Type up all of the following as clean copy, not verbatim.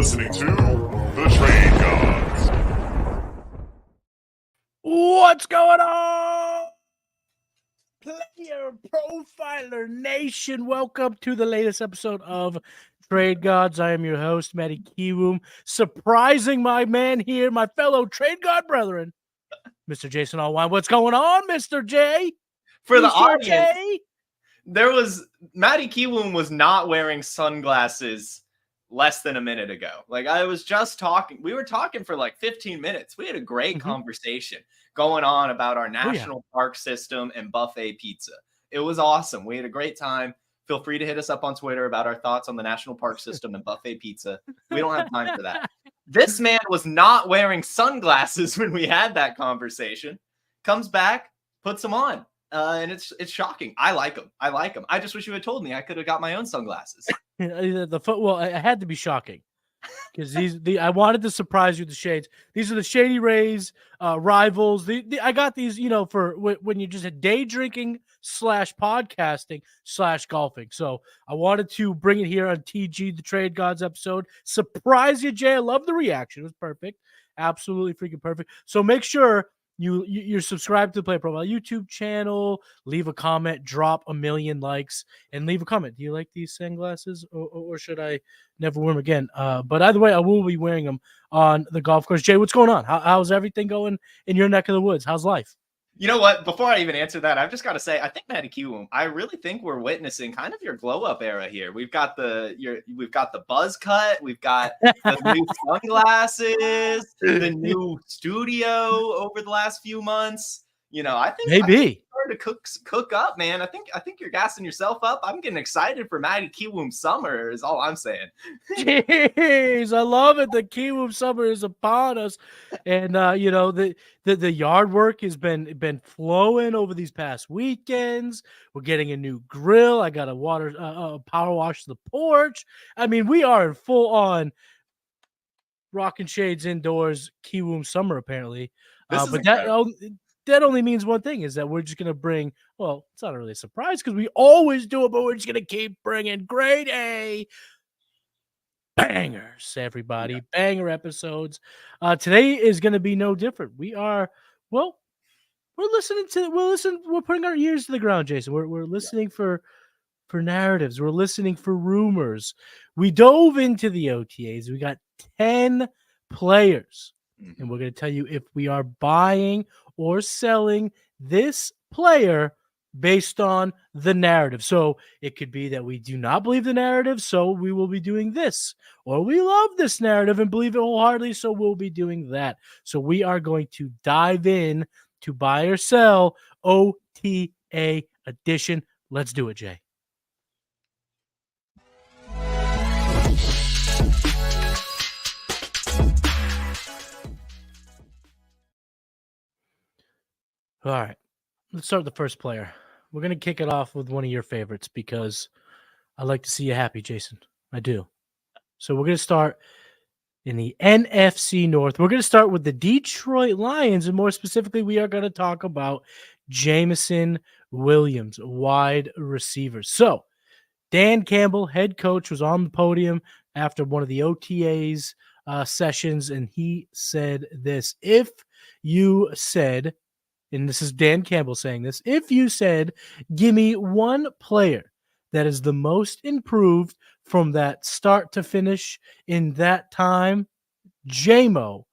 listening to The Trade Gods. What's going on? Player Profiler Nation, welcome to the latest episode of Trade Gods. I am your host, Matty Kiwoom, surprising my man here, my fellow Trade God brethren, Mr. Jason Allwine. What's going on, Mr. J? For the Mr. audience, J? Matty Kiwoom was not wearing sunglasses less than a minute ago. Like, I was just talking. We were talking for like 15 minutes. We had a great conversation going on about our national park system and buffet pizza. It was awesome. We had a great time. Feel free to hit us up on Twitter about our thoughts on the national park system and buffet pizza. We don't have time for that. This man was not wearing sunglasses when we had that conversation. Comes back, puts them on. And it's shocking. I like them. I just wish you had told me. I could have got my own sunglasses. Well, it had to be shocking because I wanted to surprise you with the shades. These are the Shady Rays rivals. I got these, for when you're just a day drinking / podcasting / golfing. So I wanted to bring it here on TG, the Trade Gods episode. Surprise you, Jay. I love the reaction. It was perfect. Absolutely freaking perfect. So make sure you're subscribed to the Player Profile YouTube channel, leave a comment, drop 1 million likes, and leave a comment. Do you like these sunglasses, or should I never wear them again? But either way, I will be wearing them on the golf course. Jay, what's going on? How's everything going in your neck of the woods? How's life? You know what? Before I even answer that, I've just got to say, I think Matty Kiwoom, I really think we're witnessing kind of your glow up era here. We've got the buzz cut, we've got the new sunglasses, the new studio over the last few months. I think maybe starting to cook up, man. I think you're gassing yourself up. I'm getting excited for Matty Kiwoom summer. Is all I'm saying. Jeez, I love it. The Kiwoom summer is upon us, and the yard work has been flowing over these past weekends. We're getting a new grill. I got a power wash the porch. I mean, we are in full on rocking shades indoors Kiwoom summer apparently. That only means one thing, is that we're just going to bring, well, it's not really a surprise because we always do it, but we're just going to keep bringing grade A bangers, everybody. Yeah. Banger episodes. Today is going to be no different. We're putting our ears to the ground, Jason. We're listening for narratives. We're listening for rumors. We dove into the OTAs. We got 10 players. And we're going to tell you if we are buying or selling this player based on the narrative. So it could be that we do not believe the narrative, so we will be doing this. Or we love this narrative and believe it wholeheartedly, so we'll be doing that. So we are going to dive in to buy or sell OTA edition. Let's do it, Jay. All right, let's start with the first player. We're going to kick it off with one of your favorites because I like to see you happy, Jason. I do. So we're going to start in the NFC North. We're going to start with the Detroit Lions, and more specifically, we are going to talk about Jameson Williams, wide receiver. So Dan Campbell, head coach, was on the podium after one of the OTAs sessions, and he said this. If you said... and this is Dan Campbell saying this, if you said, give me one player that is the most improved from that start to finish in that time, JMO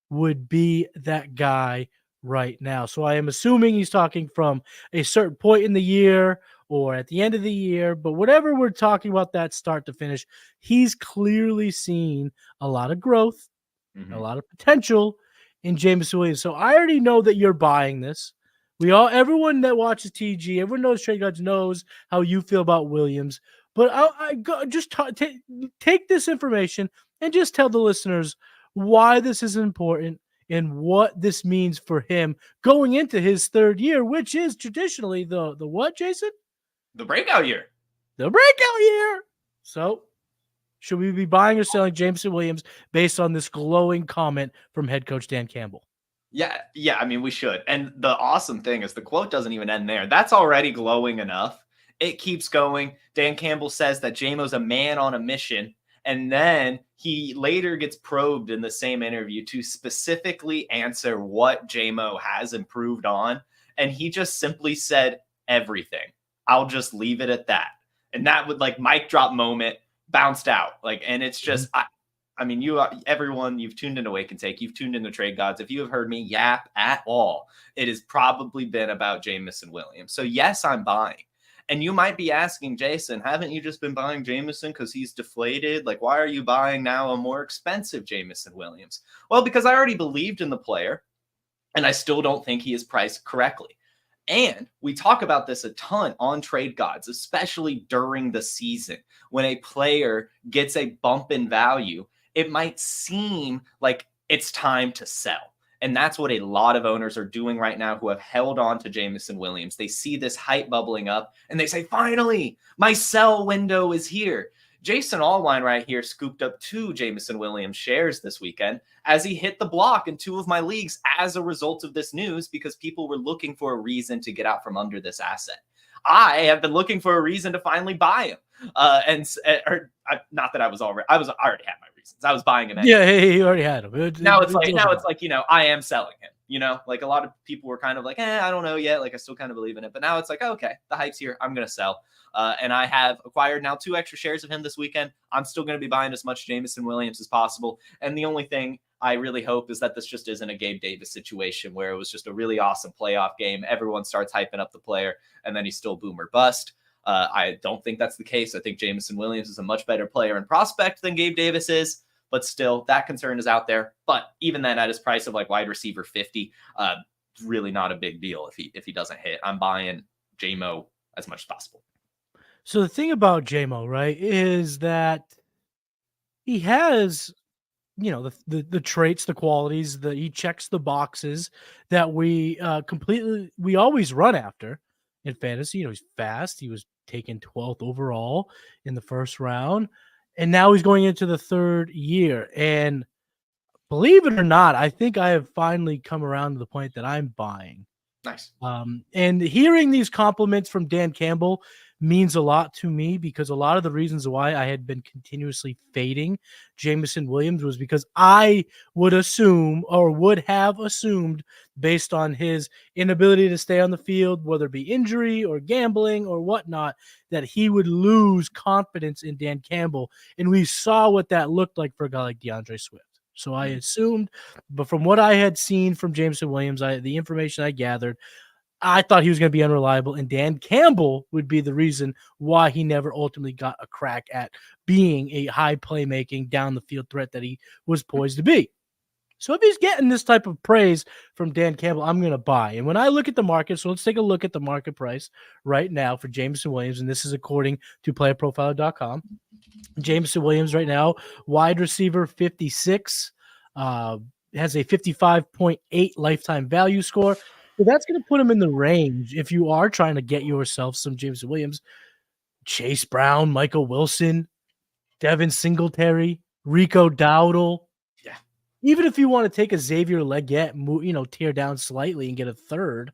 would be that guy right now. So I am assuming he's talking from a certain point in the year or at the end of the year, but whatever we're talking about that start to finish, he's clearly seen a lot of growth, a lot of potential in Jameson Williams. So I already know that you're buying this. Everyone that watches TG, everyone knows Trade Gods knows how you feel about Williams. But take this information and just tell the listeners why this is important and what this means for him going into his third year, which is traditionally the what, Jason? The breakout year. The breakout year. So should we be buying or selling Jameson Williams based on this glowing comment from head coach Dan Campbell? Yeah. I mean, we should. And the awesome thing is the quote doesn't even end there. That's already glowing enough. It keeps going. Dan Campbell says that JMO's a man on a mission. And then he later gets probed in the same interview to specifically answer what JMO has improved on. And he just simply said everything. I'll just leave it at that. And that would like mic drop moment bounced out. Like, and it's just, I mean, everyone, you've tuned into Wake and Take, you've tuned into Trade Gods. If you have heard me yap at all, it has probably been about Jameson Williams. So yes, I'm buying. And you might be asking, Jason, haven't you just been buying Jameson because he's deflated? Like, why are you buying now a more expensive Jameson Williams? Well, because I already believed in the player, and I still don't think he is priced correctly. And we talk about this a ton on Trade Gods, especially during the season. When a player gets a bump in value, it might seem like it's time to sell. And that's what a lot of owners are doing right now who have held on to Jameson Williams. They see this hype bubbling up and they say, finally, my sell window is here. Jason Allwine right here scooped up 2 Jameson Williams shares this weekend as he hit the block in 2 of my leagues as a result of this news because people were looking for a reason to get out from under this asset. I have been looking for a reason to finally buy him. Not that I already had my reasons. I was buying him anyway. Yeah, he already had him. Now it's like, you know, I am selling him, you know, like a lot of people were kind of like, I don't know yet. Like I still kind of believe in it, but now it's like, okay, the hype's here. I'm going to sell. And I have acquired now 2 extra shares of him this weekend. I'm still going to be buying as much Jameson Williams as possible. And the only thing I really hope is that this just isn't a Gabe Davis situation where it was just a really awesome playoff game. Everyone starts hyping up the player and then he's still boom or bust. I don't think that's the case. I think Jameson Williams is a much better player and prospect than Gabe Davis is, but still that concern is out there. But even then at his price of like wide receiver 50, really not a big deal if he doesn't hit. I'm buying JMO as much as possible. So the thing about JMO, right, is that he has, you know, the traits, the qualities, he checks the boxes that we always run after in fantasy. You know, he's fast. He was taken 12th overall in the first round, and now he's going into the 3rd year. And believe it or not, I think I have finally come around to the point that I'm buying. Nice. And hearing these compliments from Dan Campbell means a lot to me because a lot of the reasons why I had been continuously fading Jameson Williams was because I would have assumed based on his inability to stay on the field, whether it be injury or gambling or whatnot, that he would lose confidence in Dan Campbell. And we saw what that looked like for a guy like DeAndre Swift. So I assumed, but from what I had seen from Jameson Williams, the information I gathered, I thought he was going to be unreliable, and Dan Campbell would be the reason why he never ultimately got a crack at being a high playmaking down the field threat that he was poised to be. So if he's getting this type of praise from Dan Campbell, I'm going to buy. And when I look at the market, so let's take a look at the market price right now for Jameson Williams, and this is according to PlayerProfiler.com. Jameson Williams right now, wide receiver 56, has a 55.8 lifetime value score. So that's going to put him in the range if you are trying to get yourself some Jameson Williams. Chase Brown, Michael Wilson, Devin Singletary, Rico Dowdle. Yeah. Even if you want to take a Xavier Legette, tear down slightly and get a 3rd.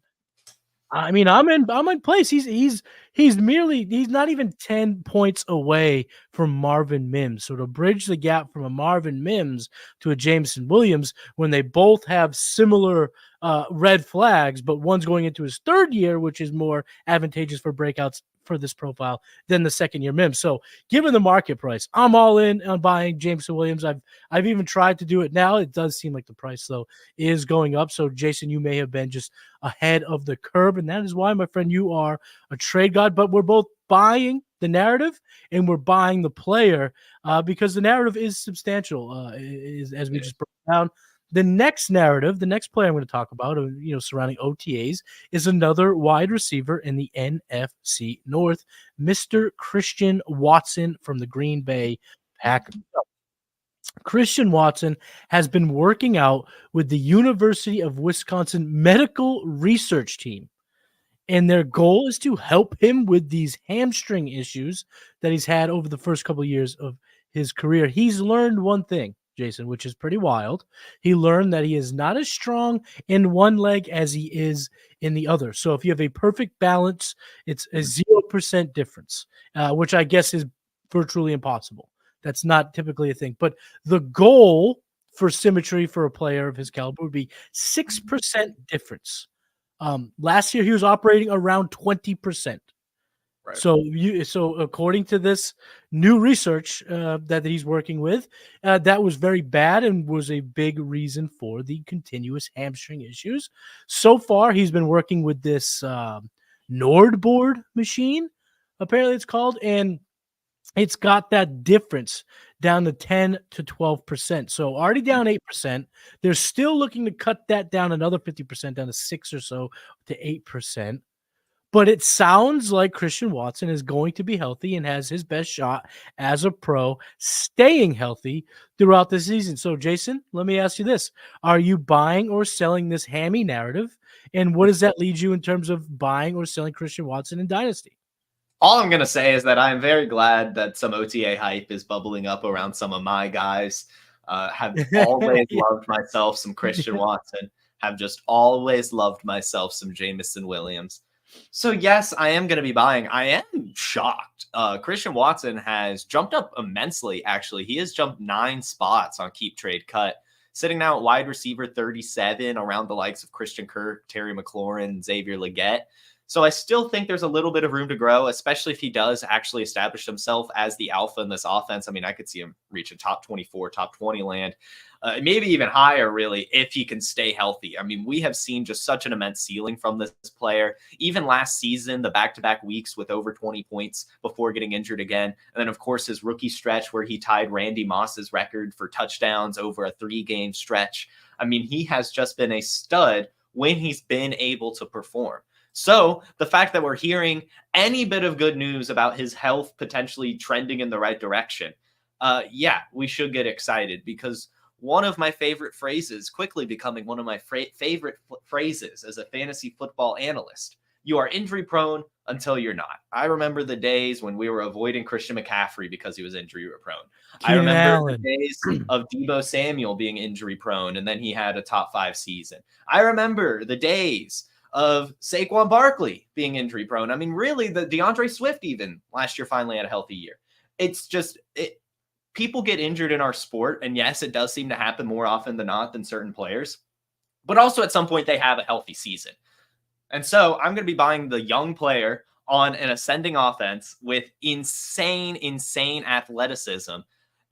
I mean, I'm in place. He's not even 10 points away from Marvin Mims. So to bridge the gap from a Marvin Mims to a Jameson Williams, when they both have similar red flags, but one's going into his 3rd year, which is more advantageous for breakouts for this profile than the 2nd year Mims. So given the market price, I'm all in on buying Jameson Williams. I've even tried to do it now. It does seem like the price though is going up. So Jason, you may have been just ahead of the curve, and that is why, my friend, you are a trade god. But we're both buying the narrative and we're buying the player because the narrative is substantial, as we just broke down. The next narrative, the next player I'm going to talk about, surrounding OTAs, is another wide receiver in the NFC North, Mr. Christian Watson from the Green Bay Packers. Christian Watson has been working out with the University of Wisconsin medical research team, and their goal is to help him with these hamstring issues that he's had over the first couple of years of his career. He's learned one thing, Jason, which is pretty wild. He learned that he is not as strong in one leg as he is in the other. So if you have a perfect balance, it's a 0% difference, which I guess is virtually impossible. That's not typically a thing. But the goal for symmetry for a player of his caliber would be 6% difference. Last year, he was operating around 20%. Right. So according to this new research that he's working with, that was very bad and was a big reason for the continuous hamstring issues. So far, he's been working with this Nord board machine, apparently it's called, and it's got that difference down to 10 to 12%. So already down 8%. They're still looking to cut that down another 50%, down to 6 or so to 8%. But it sounds like Christian Watson is going to be healthy and has his best shot as a pro staying healthy throughout the season. So, Jason, let me ask you this. Are you buying or selling this hammy narrative? And what does that lead you in terms of buying or selling Christian Watson in Dynasty? All I'm going to say is that I'm very glad that some OTA hype is bubbling up around some of my guys. Have always loved myself some Christian Watson. Have just always loved myself some Jameson Williams. So, yes, I am going to be buying. I am shocked. Christian Watson has jumped up immensely, actually. He has jumped 9 spots on Keep Trade Cut, sitting now at wide receiver 37, around the likes of Christian Kirk, Terry McLaurin, Xavier Legette. So I still think there's a little bit of room to grow, especially if he does actually establish himself as the alpha in this offense. I mean, I could see him reach a top 24, top 20 land, maybe even higher, really, if he can stay healthy. I mean, we have seen just such an immense ceiling from this player. Even last season, the back-to-back weeks with over 20 points before getting injured again. And then, of course, his rookie stretch where he tied Randy Moss's record for touchdowns over a 3-game stretch. I mean, he has just been a stud when he's been able to perform. So the fact that we're hearing any bit of good news about his health potentially trending in the right direction, we should get excited, because one of my favorite phrases, quickly becoming one of my favorite phrases as a fantasy football analyst, you are injury prone until you're not. I remember the days when we were avoiding Christian McCaffrey because he was injury prone. I remember the days of Deebo Samuel being injury prone, and then he had a top 5 season. I remember the days of Saquon Barkley being injury prone. I mean, really, the DeAndre Swift even last year finally had a healthy year. It's just, people get injured in our sport. And yes, it does seem to happen more often than not than certain players, but also at some point they have a healthy season. And so I'm going to be buying the young player on an ascending offense with insane athleticism.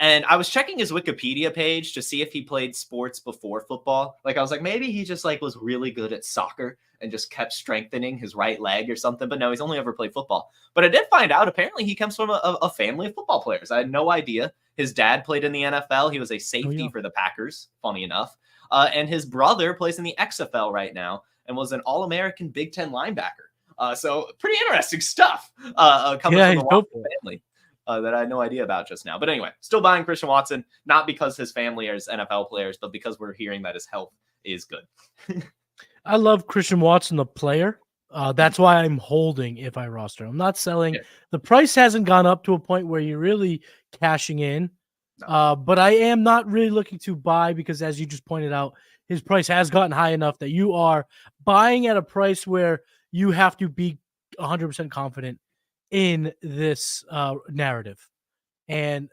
And I was checking his Wikipedia page to see if he played sports before football. Like, I was like, maybe he just was really good at soccer and just kept strengthening his right leg or something. But no, he's only ever played football. But I did find out, apparently, he comes from a family of football players. I had no idea. His dad played in the NFL. He was a safety for the Packers, funny enough. And his brother plays in the XFL right now and was an All-American Big Ten linebacker. So pretty interesting stuff coming from the Watson family. That I had no idea about just now. But anyway, still buying Christian Watson, not because his family is NFL players, but because we're hearing that his health is good. I love Christian Watson, the player. That's why I'm holding if I roster. I'm not selling. Yeah. The price hasn't gone up to a point where you're really cashing in. No. But I am not really looking to buy because, as you just pointed out, his price has gotten high enough that you are buying at a price where you have to be 100% confident in this narrative. And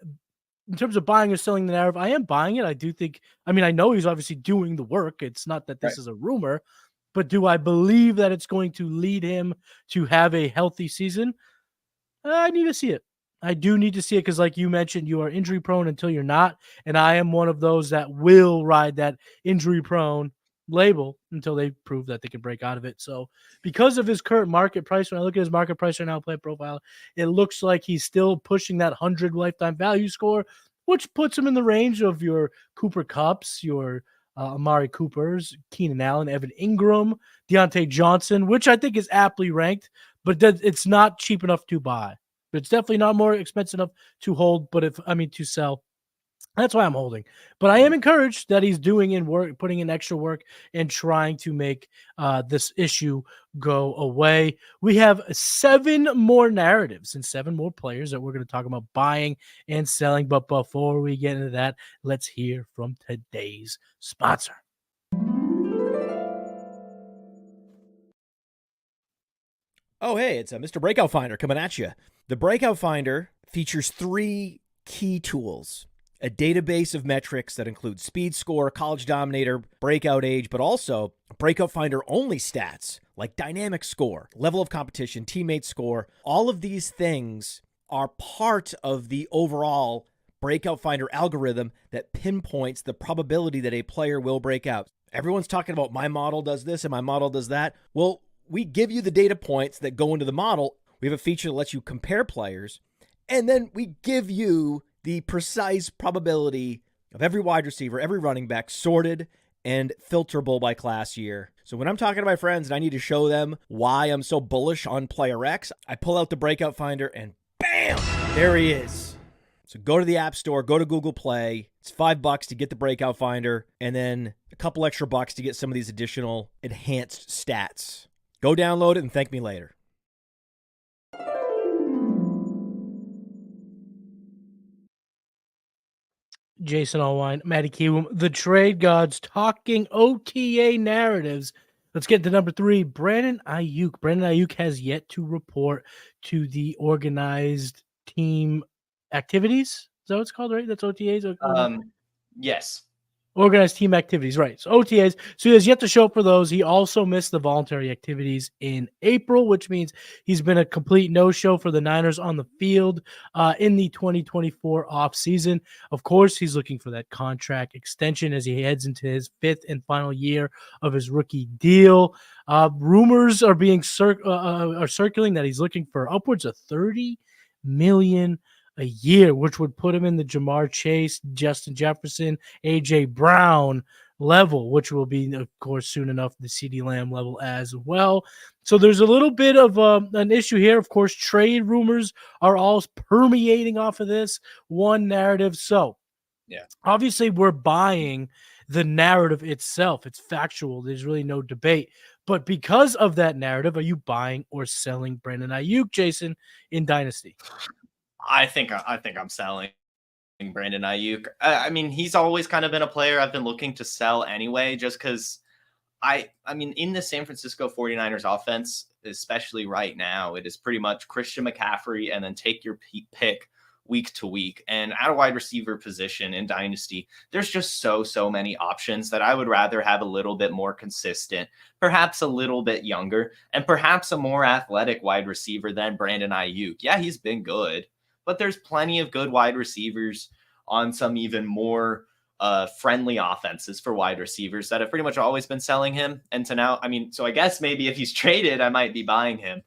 in terms of buying or selling the narrative, I am buying it. I do think, I know he's obviously doing the work. It's not that this is a rumor, but do I believe that it's going to lead him to have a healthy season? I need to see it. I do need to see it because, like you mentioned, you are injury prone until you're not. And I am one of those that will ride that injury prone label until they prove that they can break out of it. So because of his current market price, when I look at his market price right now, PlayerProfiler, it looks like he's still pushing that 100 lifetime value score, which puts him in the range of your Cooper Kupps, your Amari Coopers, Keenan Allen, Evan Ingram, Deontay Johnson, which I think is aptly ranked, but it's not cheap enough to buy. It's definitely not more expensive enough to hold, but to sell. That's why I'm holding. But I am encouraged that he's doing in work, putting in extra work and trying to make this issue go away. We have 7 more narratives and 7 more players that we're going to talk about buying and selling. But before we get into that, let's hear from today's sponsor. Oh, hey, it's Mr. Breakout Finder coming at you. The Breakout Finder features 3 key tools, a database of metrics that include speed score, college dominator, breakout age, but also breakout finder only stats like dynamic score, level of competition, teammate score. All of these things are part of the overall breakout finder algorithm that pinpoints the probability that a player will break out. Everyone's talking about my model does this and my model does that. Well, we give you the data points that go into the model. We have a feature that lets you compare players, and then we give you the precise probability of every wide receiver, every running back, sorted and filterable by class year. So when I'm talking to my friends and I need to show them why I'm so bullish on player X, I pull out the breakout finder and bam, there he is. So go to the App Store, go to Google Play. It's $5 to get the breakout finder, and then a couple extra bucks to get some of these additional enhanced stats. Go download it and thank me later. Jason Allwine, Matty Kiwoom, the trade gods talking OTA narratives. Let's get to number 3, Brandon Aiyuk. Brandon Aiyuk has yet to report to the organized team activities. Is that what it's called, right? That's OTAs? Yes. Organized team activities, right. So OTAs. So he has yet to show up for those. He also missed the voluntary activities in April, which means he's been a complete no-show for the Niners on the field in the 2024 offseason. Of course, he's looking for that contract extension as he heads into his 5th and final year of his rookie deal. Rumors are being circulating that he's looking for upwards of $30 million a year, which would put him in the Jamar Chase, Justin Jefferson, AJ Brown level, which will be, of course, soon enough the CeeDee Lamb level as well. So there's a little bit of an issue here. Of course, trade rumors are all permeating off of this one narrative. So yeah, obviously we're buying the narrative itself. It's factual. There's really no debate. But because of that narrative, are you buying or selling Brandon Aiyuk, Jason, in Dynasty? I think I'm selling Brandon Aiyuk. I mean, he's always kind of been a player I've been looking to sell anyway, just because I mean, in the San Francisco 49ers offense, especially right now, it is pretty much Christian McCaffrey and then take your pick week to week. And at a wide receiver position in Dynasty, there's just so many options that I would rather have a little bit more consistent, perhaps a little bit younger, and perhaps a more athletic wide receiver than Brandon Aiyuk. Yeah, he's been good, but there's plenty of good wide receivers on some even more friendly offenses for wide receivers that have pretty much always been selling him. And to now, I mean, so I guess maybe if he's traded, I might be buying him,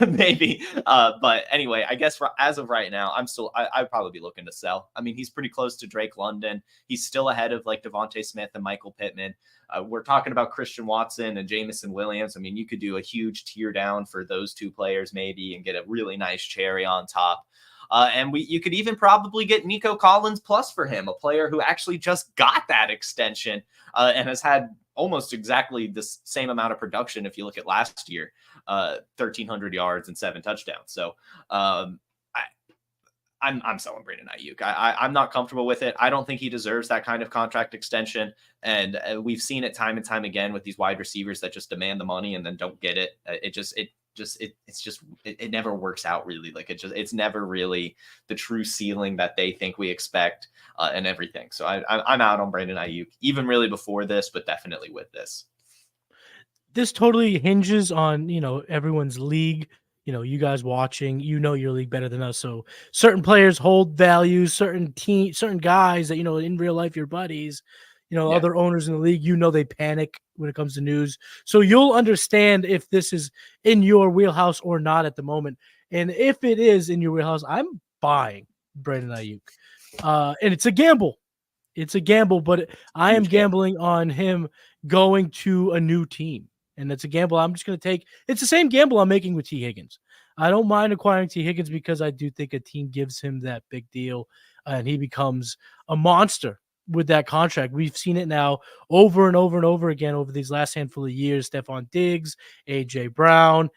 maybe. But anyway, I guess as of right now, I'd probably be looking to sell. I mean, he's pretty close to Drake London. He's still ahead of like Devontae Smith and Michael Pittman. We're talking about Christian Watson and Jameson Williams. I mean, you could do a huge tier down for those two players maybe and get a really nice cherry on top. And you could even probably get Nico Collins plus for him, a player who actually just got that extension and has had almost exactly the same amount of production. If you look at last year, 1,300 yards and 7 touchdowns. So I'm selling Brandon Aiyuk. I'm not comfortable with it. I don't think he deserves that kind of contract extension. And we've seen it time and time again with these wide receivers that just demand the money and then don't get it. It never works out really. Like it's never really the true ceiling that they think we expect and everything. So I'm out on Brandon Aiyuk, even really before this, but definitely with this. This totally hinges on, everyone's league. You guys watching, your league better than us. So certain players hold values, certain guys that, in real life, your buddies, other owners in the league, they panic when it comes to news. So you'll understand if this is in your wheelhouse or not at the moment. And if it is in your wheelhouse, I'm buying Brandon Aiyuk. And it's a gamble. It's a gamble, but I am gambling on him going to a new team. And it's a gamble I'm just going to take. It's the same gamble I'm making with T. Higgins. I don't mind acquiring T. Higgins because I do think a team gives him that big deal and he becomes a monster with that contract. We've seen it now over and over and over again over these last handful of years. Stephon Diggs, AJ Brown.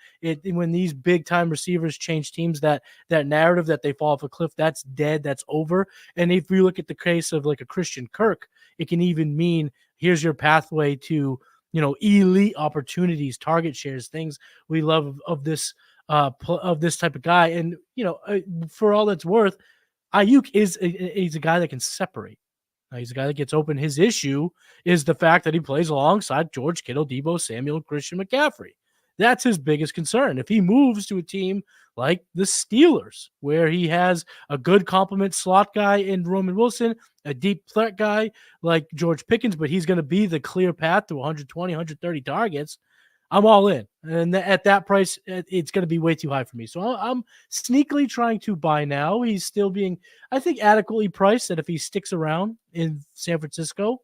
When these big time receivers change teams, that narrative that they fall off a cliff, that's dead, that's over. And if we look at the case of like a Christian Kirk, it can even mean here's your pathway to elite opportunities, target shares, things we love of this type of guy. And for all that's worth, Aiyuk he's a guy that can separate. He's a guy that gets open. His issue is the fact that he plays alongside George Kittle, Deebo Samuel, Christian McCaffrey. That's his biggest concern. If he moves to a team like the Steelers, where he has a good complement slot guy in Roman Wilson, a deep threat guy like George Pickens, but he's going to be the clear path to 120, 130 targets, I'm all in. And at that price, it's going to be way too high for me. So I'm sneakily trying to buy now. He's still being, I think, adequately priced that if he sticks around in San Francisco,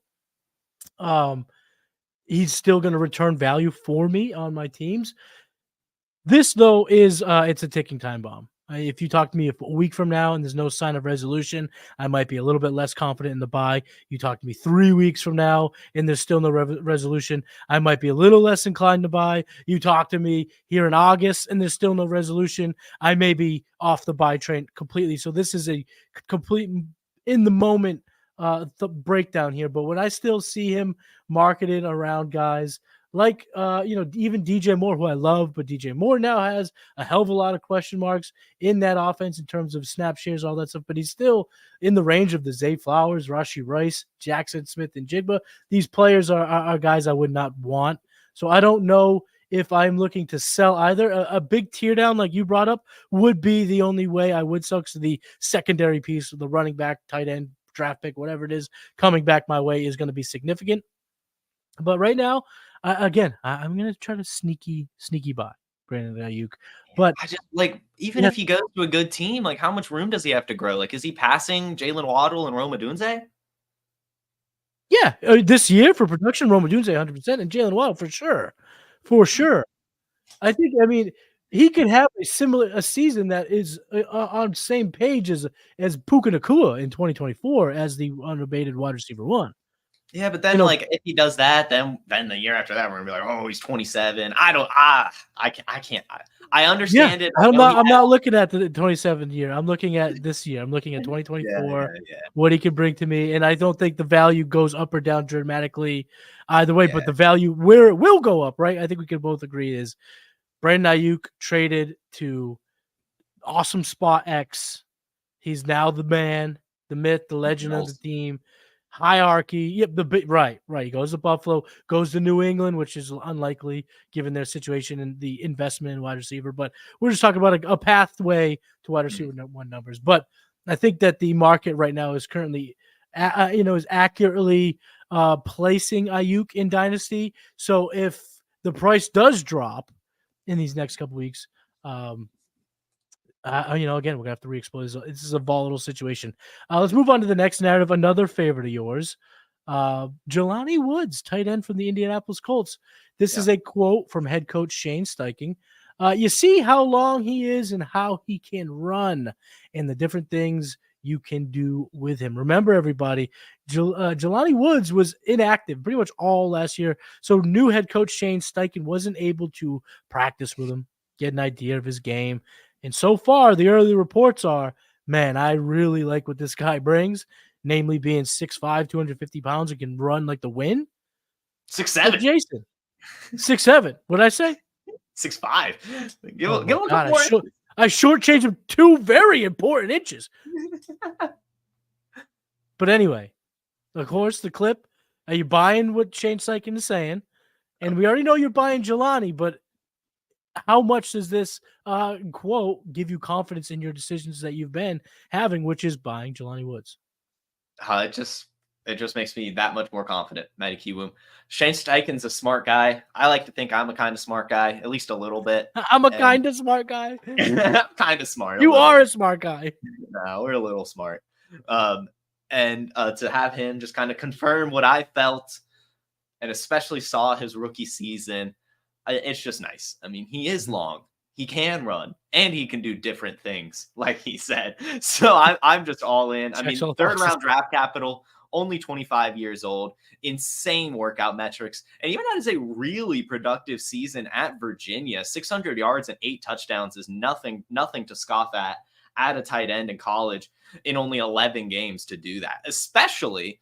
he's still going to return value for me on my teams. This, though, is it's a ticking time bomb. If you talk to me a week from now and there's no sign of resolution, I might be a little bit less confident in the buy. You talk to me 3 weeks from now and there's still no resolution, I might be a little less inclined to buy. You talk to me here in August and there's still no resolution, I may be off the buy train completely. So this is a complete in the moment breakdown here. But when I still see him marketed around guys like, even DJ Moore, who I love, but DJ Moore now has a hell of a lot of question marks in that offense in terms of snap shares, all that stuff, but he's still in the range of the Zay Flowers, Rashee Rice, Jackson Smith, and Jigba. These players are guys I would not want. So I don't know if I'm looking to sell either. A big tear down like you brought up would be the only way I would sell, because the secondary piece of the running back, tight end, draft pick, whatever it is, coming back my way is going to be significant. But right now, I'm going to try to sneaky buy Brandon Aiyuk. But I just even if he goes to a good team, how much room does he have to grow? Is he passing Jalen Waddle and Rome Odunze? Yeah, this year for production, Rome Odunze 100% and Jalen Waddle for sure. For sure. I think, he could have a season that is on the same page as Puka Nacua in 2024 as the unabated wide receiver one. Yeah, but then if he does that, then the year after that, we're gonna be like, oh, he's 27. I can't. I understand it. I'm not looking at the 27th year. I'm looking at this year. I'm looking at 2024. What he can bring to me, and I don't think the value goes up or down dramatically either way. But the value where it will go up, right? I think we can both agree is Brandon Aiyuk traded to awesome spot X. He's now the man, the myth, the legend of the team. Hierarchy. Yep. Right. He goes to Buffalo, goes to New England, which is unlikely given their situation and the investment in wide receiver. But we're just talking about a pathway to wide receiver one numbers. But I think that the market right now is currently, is accurately placing Aiyuk in Dynasty. So if the price does drop in these next couple weeks, again, we're going to have to re-explore this. This is a volatile situation. Let's move on to the next narrative. Another favorite of yours, Jelani Woods, tight end from the Indianapolis Colts. This is a quote from head coach Shane Steichen. You see how long he is and how he can run and the different things you can do with him. Remember, everybody, Jelani Woods was inactive pretty much all last year. So new head coach Shane Steichen wasn't able to practice with him, get an idea of his game. And so far, the early reports are, man, I really like what this guy brings, namely being 6'5", 250 pounds and can run like the wind. 6'7". Jason. 6'7". What did I say? 6'5". Give him God, a couple more. I shortchanged him 2 very important inches. But anyway, of course, the clip, are you buying what Shane Steichen is saying? And we already know you're buying Jelani, but how much does this quote give you confidence in your decisions that you've been having, which is buying Jelani Woods? It just makes me that much more confident, Matty Kiwoom. Shane Steichen's a smart guy. I like to think I'm a kind of smart guy, at least a little bit. I'm a kind of smart guy. Kind of smart. You are a smart guy. No, we're a little smart. And to have him just kind of confirm what I felt, and especially saw his rookie season, it's just nice. He is long, he can run, and he can do different things, like he said. So I'm just all in. Third round draft capital, only 25 years old, insane workout metrics, and even that is a really productive season at Virginia. 600 yards and 8 touchdowns is nothing to scoff at a tight end in college in only 11 games to do that, especially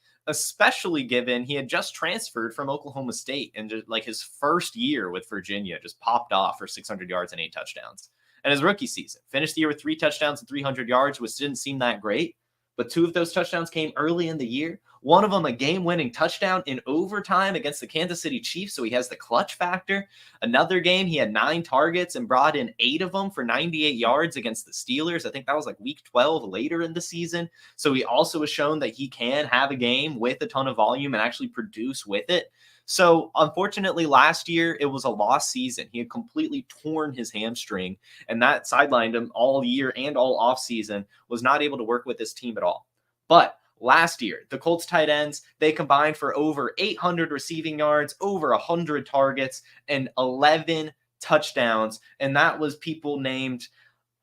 given he had just transferred from Oklahoma State and just his first year with Virginia just popped off for 600 yards and 8 touchdowns. and his rookie season. Finished the year with 3 touchdowns and 300 yards, which didn't seem that great. But 2 of those touchdowns came early in the year. One of them a game-winning touchdown in overtime against the Kansas City Chiefs, so he has the clutch factor. Another game, he had 9 targets and brought in 8 of them for 98 yards against the Steelers. I think that was like week 12 later in the season. So he also has shown that he can have a game with a ton of volume and actually produce with it. So unfortunately, last year, it was a lost season. He had completely torn his hamstring, and that sidelined him all year and all offseason, was not able to work with this team at all. But last year, the Colts tight ends, they combined for over 800 receiving yards, over 100 targets, and 11 touchdowns. And that was people named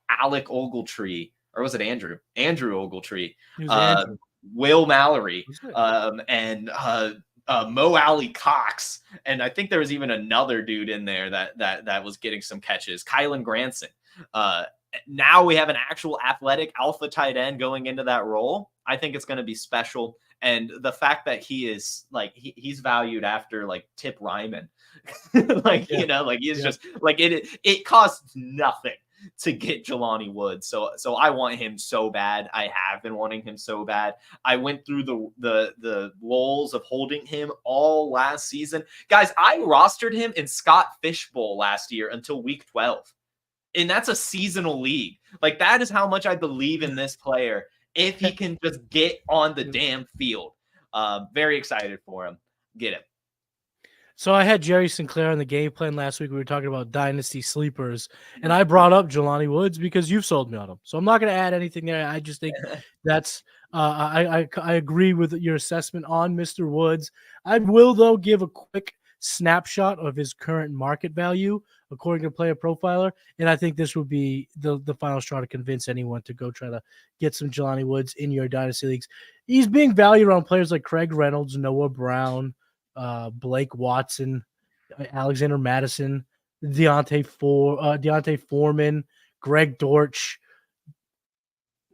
Alec Ogletree, or was it Andrew? Andrew Ogletree, Andrew. Will Mallory, and Mo Alley Cox. And I think there was even another dude in there that was getting some catches, Kylen Granson. Now we have an actual athletic alpha tight end going into that role. I think it's going to be special. And the fact that he is like, he's valued after like Tip Ryman, he's just like, it costs nothing to get Jelani Woods. So I want him so bad. I have been wanting him so bad. I went through the lulls of holding him all last season. Guys, I rostered him in Scott Fishbowl last year until week 12. And that's a seasonal league. Like, that is how much I believe in this player if he can just get on the damn field. Very excited for him. Get him. So I had Jerry Sinclair on the game plan last week. We were talking about dynasty sleepers, and I brought up Jelani Woods because you've sold me on him. So I'm not going to add anything there. I just think that's I agree with your assessment on Mr. Woods. I will, though, give a quick snapshot of his current market value according to PlayerProfiler, and I think this would be the final straw to convince anyone to go try to get some Jelani Woods in your dynasty leagues. He's being valued around players like Craig Reynolds, Noah Brown, Blake Watson, Alexander Madison, Deontay Foreman, Greg Dortch.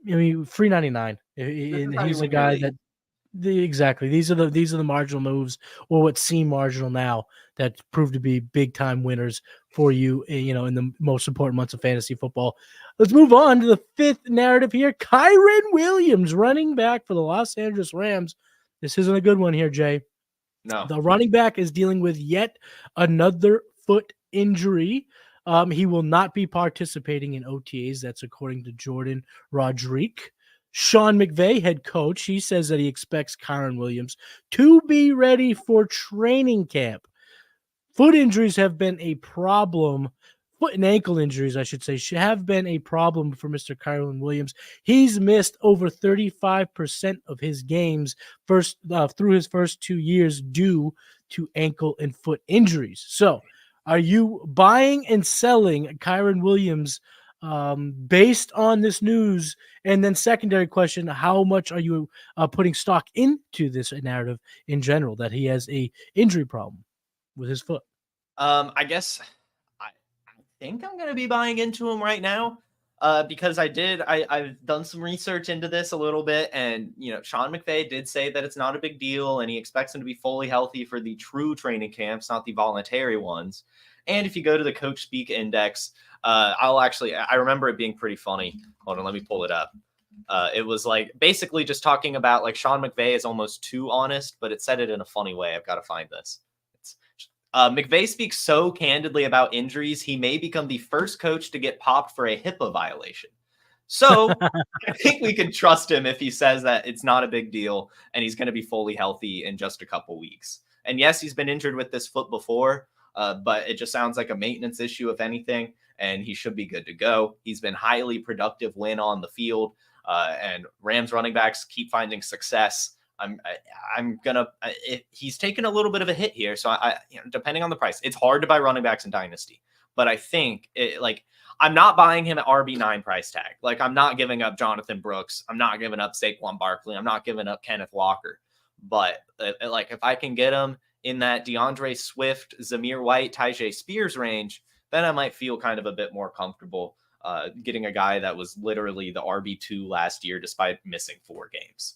I mean, $3.99. And he's a guy that exactly. These are the marginal moves, or what seem marginal now, that prove to be big time winners for you, in the most important months of fantasy football. Let's move on to the 5th narrative here. Kyren Williams, running back for the Los Angeles Rams. This isn't a good one here, Jay. No. The running back is dealing with yet another foot injury. He will not be participating in OTAs. That's according to Jordan Rodrigue. Sean McVay, head coach, he says that he expects Kyren Williams to be ready for training camp. Foot injuries have been a problem. Foot and ankle injuries, I should say, have been a problem for Mr. Kyren Williams. He's missed over 35% of his games through his first 2 years due to ankle and foot injuries. So, are you buying and selling Kyren Williams based on this news? And then secondary question, how much are you putting stock into this narrative in general, that he has a injury problem with his foot? I guess I think I'm going to be buying into him right now because I've done some research into this a little bit, and Sean McVay did say that it's not a big deal and he expects him to be fully healthy for the true training camps, not the voluntary ones. And if you go to the Coach Speak Index, I remember it being pretty funny. Hold on, let me pull it up. It was like basically just talking about like Sean McVay is almost too honest, but it said it in a funny way. I've got to find this. McVay speaks so candidly about injuries, he may become the first coach to get popped for a HIPAA violation. So I think we can trust him if he says that it's not a big deal and he's going to be fully healthy in just a couple weeks. And yes, he's been injured with this foot before, but it just sounds like a maintenance issue, if anything, and he should be good to go. He's been highly productive when on the field, and Rams running backs keep finding success. He's taken a little bit of a hit here. So depending on the price, it's hard to buy running backs in Dynasty, but I think I'm not buying him at RB9 price tag. Like, I'm not giving up Jonathan Brooks. I'm not giving up Saquon Barkley. I'm not giving up Kenneth Walker, but if I can get him in that DeAndre Swift, Zamir White, Tyjae Spears range, then I might feel kind of a bit more comfortable getting a guy that was literally the RB2 last year, despite missing 4 games.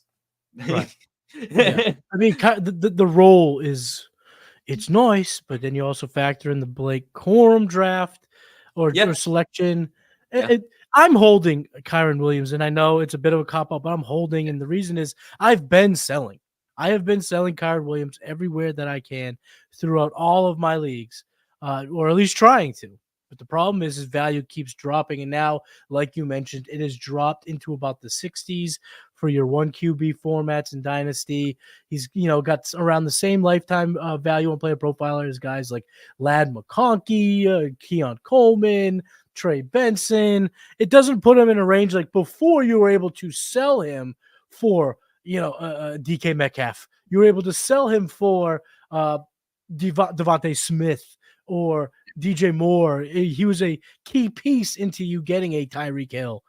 Right. Yeah. I mean, the role it's nice, but then you also factor in the Blake Corum draft or selection. Yeah. I'm holding Kyren Williams, and I know it's a bit of a cop-out, but I'm holding, and the reason is I've been selling. I have been selling Kyren Williams everywhere that I can throughout all of my leagues, or at least trying to. But the problem is his value keeps dropping, and now, like you mentioned, it has dropped into about the 60s for your 1 QB formats in Dynasty. He's got around the same lifetime value on Player Profiler as guys like Lad McConkey, Keon Coleman, Trey Benson. It doesn't put him in a range like before you were able to sell him for DK Metcalf. You were able to sell him for Devontae Smith or DJ Moore. He was a key piece into you getting a Tyreek Hill.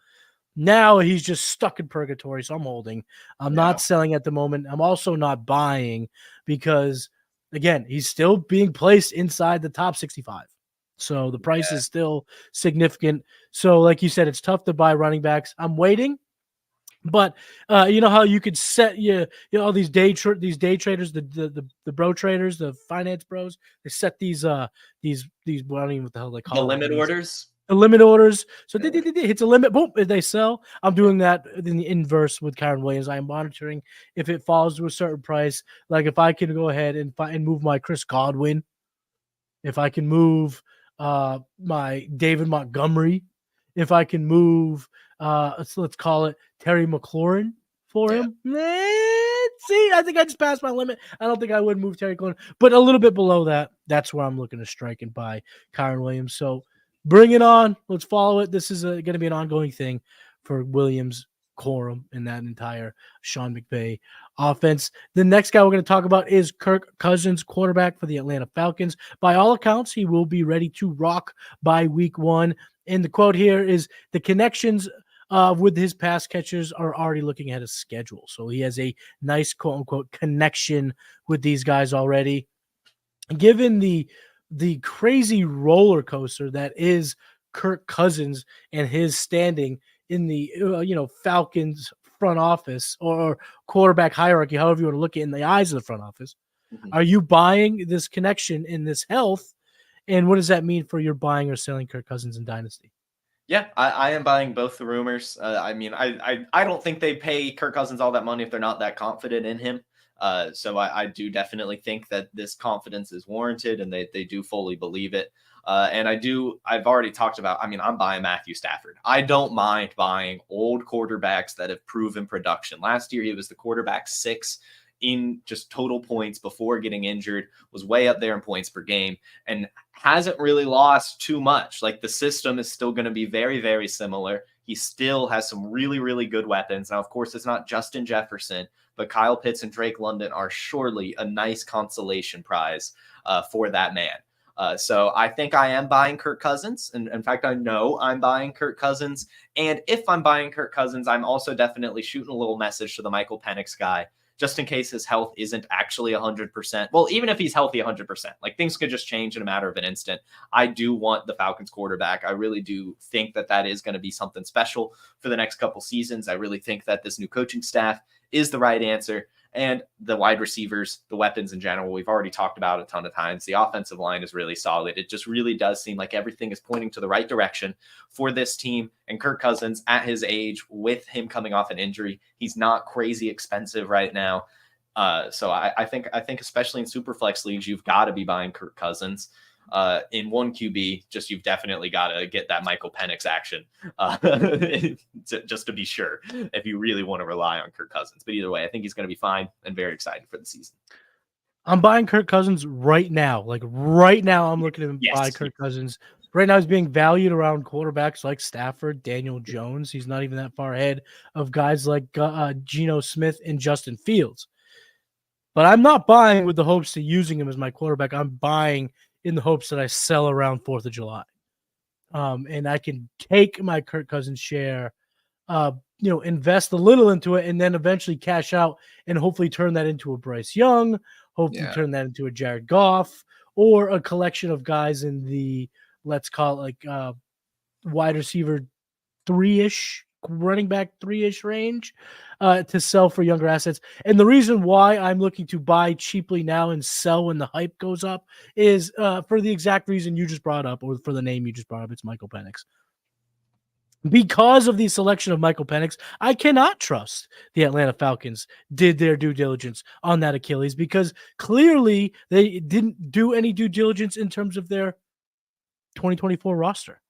Now he's just stuck in purgatory, so I'm holding. I'm not selling at the moment. I'm also not buying because, again, he's still being placed inside the top 65. So the price is still significant. So like you said, it's tough to buy running backs. I'm waiting. But you know how you could set all these day traders, the bro traders, the finance bros, they set these I don't even know what the hell they call The them. limit orders. The limit orders. So hits a limit, boom, they sell. I'm doing that in the inverse with Kyren Williams. I'm monitoring if it falls to a certain price. Like if I can go ahead and move my Chris Godwin, if I can move my David Montgomery, if I can move let's call it Terry McLaurin for him. See, I think I just passed my limit. I don't think I would move Terry McLaurin, but a little bit below that, that's where I'm looking to strike and buy Kyren Williams. So bring it on. Let's follow it. This is going to be an ongoing thing for Williams, Corum, and that entire Sean McVay offense. The next guy we're going to talk about is Kirk Cousins, quarterback for the Atlanta Falcons. By all accounts, he will be ready to rock by week 1. And the quote here is the connections with his pass catchers are already looking at his schedule. So he has a nice quote unquote connection with these guys already. Given the crazy roller coaster that is Kirk Cousins and his standing in the Falcons front office or quarterback hierarchy, however you want to look at it, in the eyes of the front office, are you buying this connection in this health? And what does that mean for your buying or selling Kirk Cousins in Dynasty? Yeah, I am buying both the rumors. I don't think they pay Kirk Cousins all that money if they're not that confident in him. So I do definitely think that this confidence is warranted and they do fully believe it. And I've already talked about, I'm buying Matthew Stafford. I don't mind buying old quarterbacks that have proven production. Last year, he was the quarterback 6 in just total points before getting injured, was way up there in points per game, and hasn't really lost too much. Like the system is still going to be very, very similar. He still has some really, really good weapons. Now, of course, it's not Justin Jefferson, but Kyle Pitts and Drake London are surely a nice consolation prize for that man. So I think I am buying Kirk Cousins. And in fact, I know I'm buying Kirk Cousins. And if I'm buying Kirk Cousins, I'm also definitely shooting a little message to the Michael Penix guy, just in case his health isn't actually 100%. Well, even if he's healthy 100%, like things could just change in a matter of an instant. I do want the Falcons quarterback. I really do think that is going to be something special for the next couple seasons. I really think that this new coaching staff is the right answer. And the wide receivers, the weapons in general, we've already talked about a ton of times. The offensive line is really solid. It just really does seem like everything is pointing to the right direction for this team. And Kirk Cousins, at his age, with him coming off an injury, he's not crazy expensive right now. So I think especially in Superflex leagues, you've got to be buying Kirk Cousins. In 1 QB, just you've definitely got to get that Michael Penix action just to be sure if you really want to rely on Kirk Cousins. But either way, I think he's going to be fine and very excited for the season. I'm buying Kirk Cousins right now. Like right now, I'm looking to buy Kirk Cousins. Right now, he's being valued around quarterbacks like Stafford, Daniel Jones. He's not even that far ahead of guys like Geno Smith and Justin Fields. But I'm not buying with the hopes to using him as my quarterback. I'm buying in the hopes that I sell around 4th of July. And I can take my Kirk Cousins share, invest a little into it, and then eventually cash out and hopefully turn that into a Bryce Young, hopefully turn that into a Jared Goff, or a collection of guys in the, let's call it like wide receiver 3-ish, running back 3-ish range to sell for younger assets. And the reason why I'm looking to buy cheaply now and sell when the hype goes up is for the exact reason you just brought up, or for the name you just brought up. It's Michael Penix. Because of the selection of Michael Penix, I cannot trust the Atlanta Falcons did their due diligence on that Achilles, because clearly they didn't do any due diligence in terms of their 2024 roster.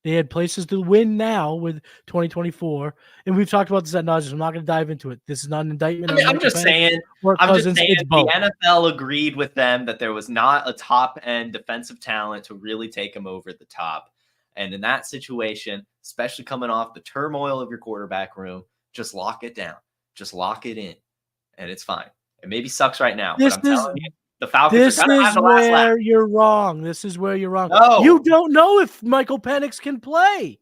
They had places to win now with 2024, and we've talked about this at nauseam. I'm not going to dive into it. This is not an indictment. I'm just saying it's both. the NFL agreed with them that there was not a top-end defensive talent to really take them over the top. And in that situation, especially coming off the turmoil of your quarterback room, just lock it down. Just lock it in, and it's fine. It maybe sucks right now, but I'm telling you, the Falcons are going to have the last lap. You're wrong. This is where you're wrong. No. You don't know if Michael Penix can play.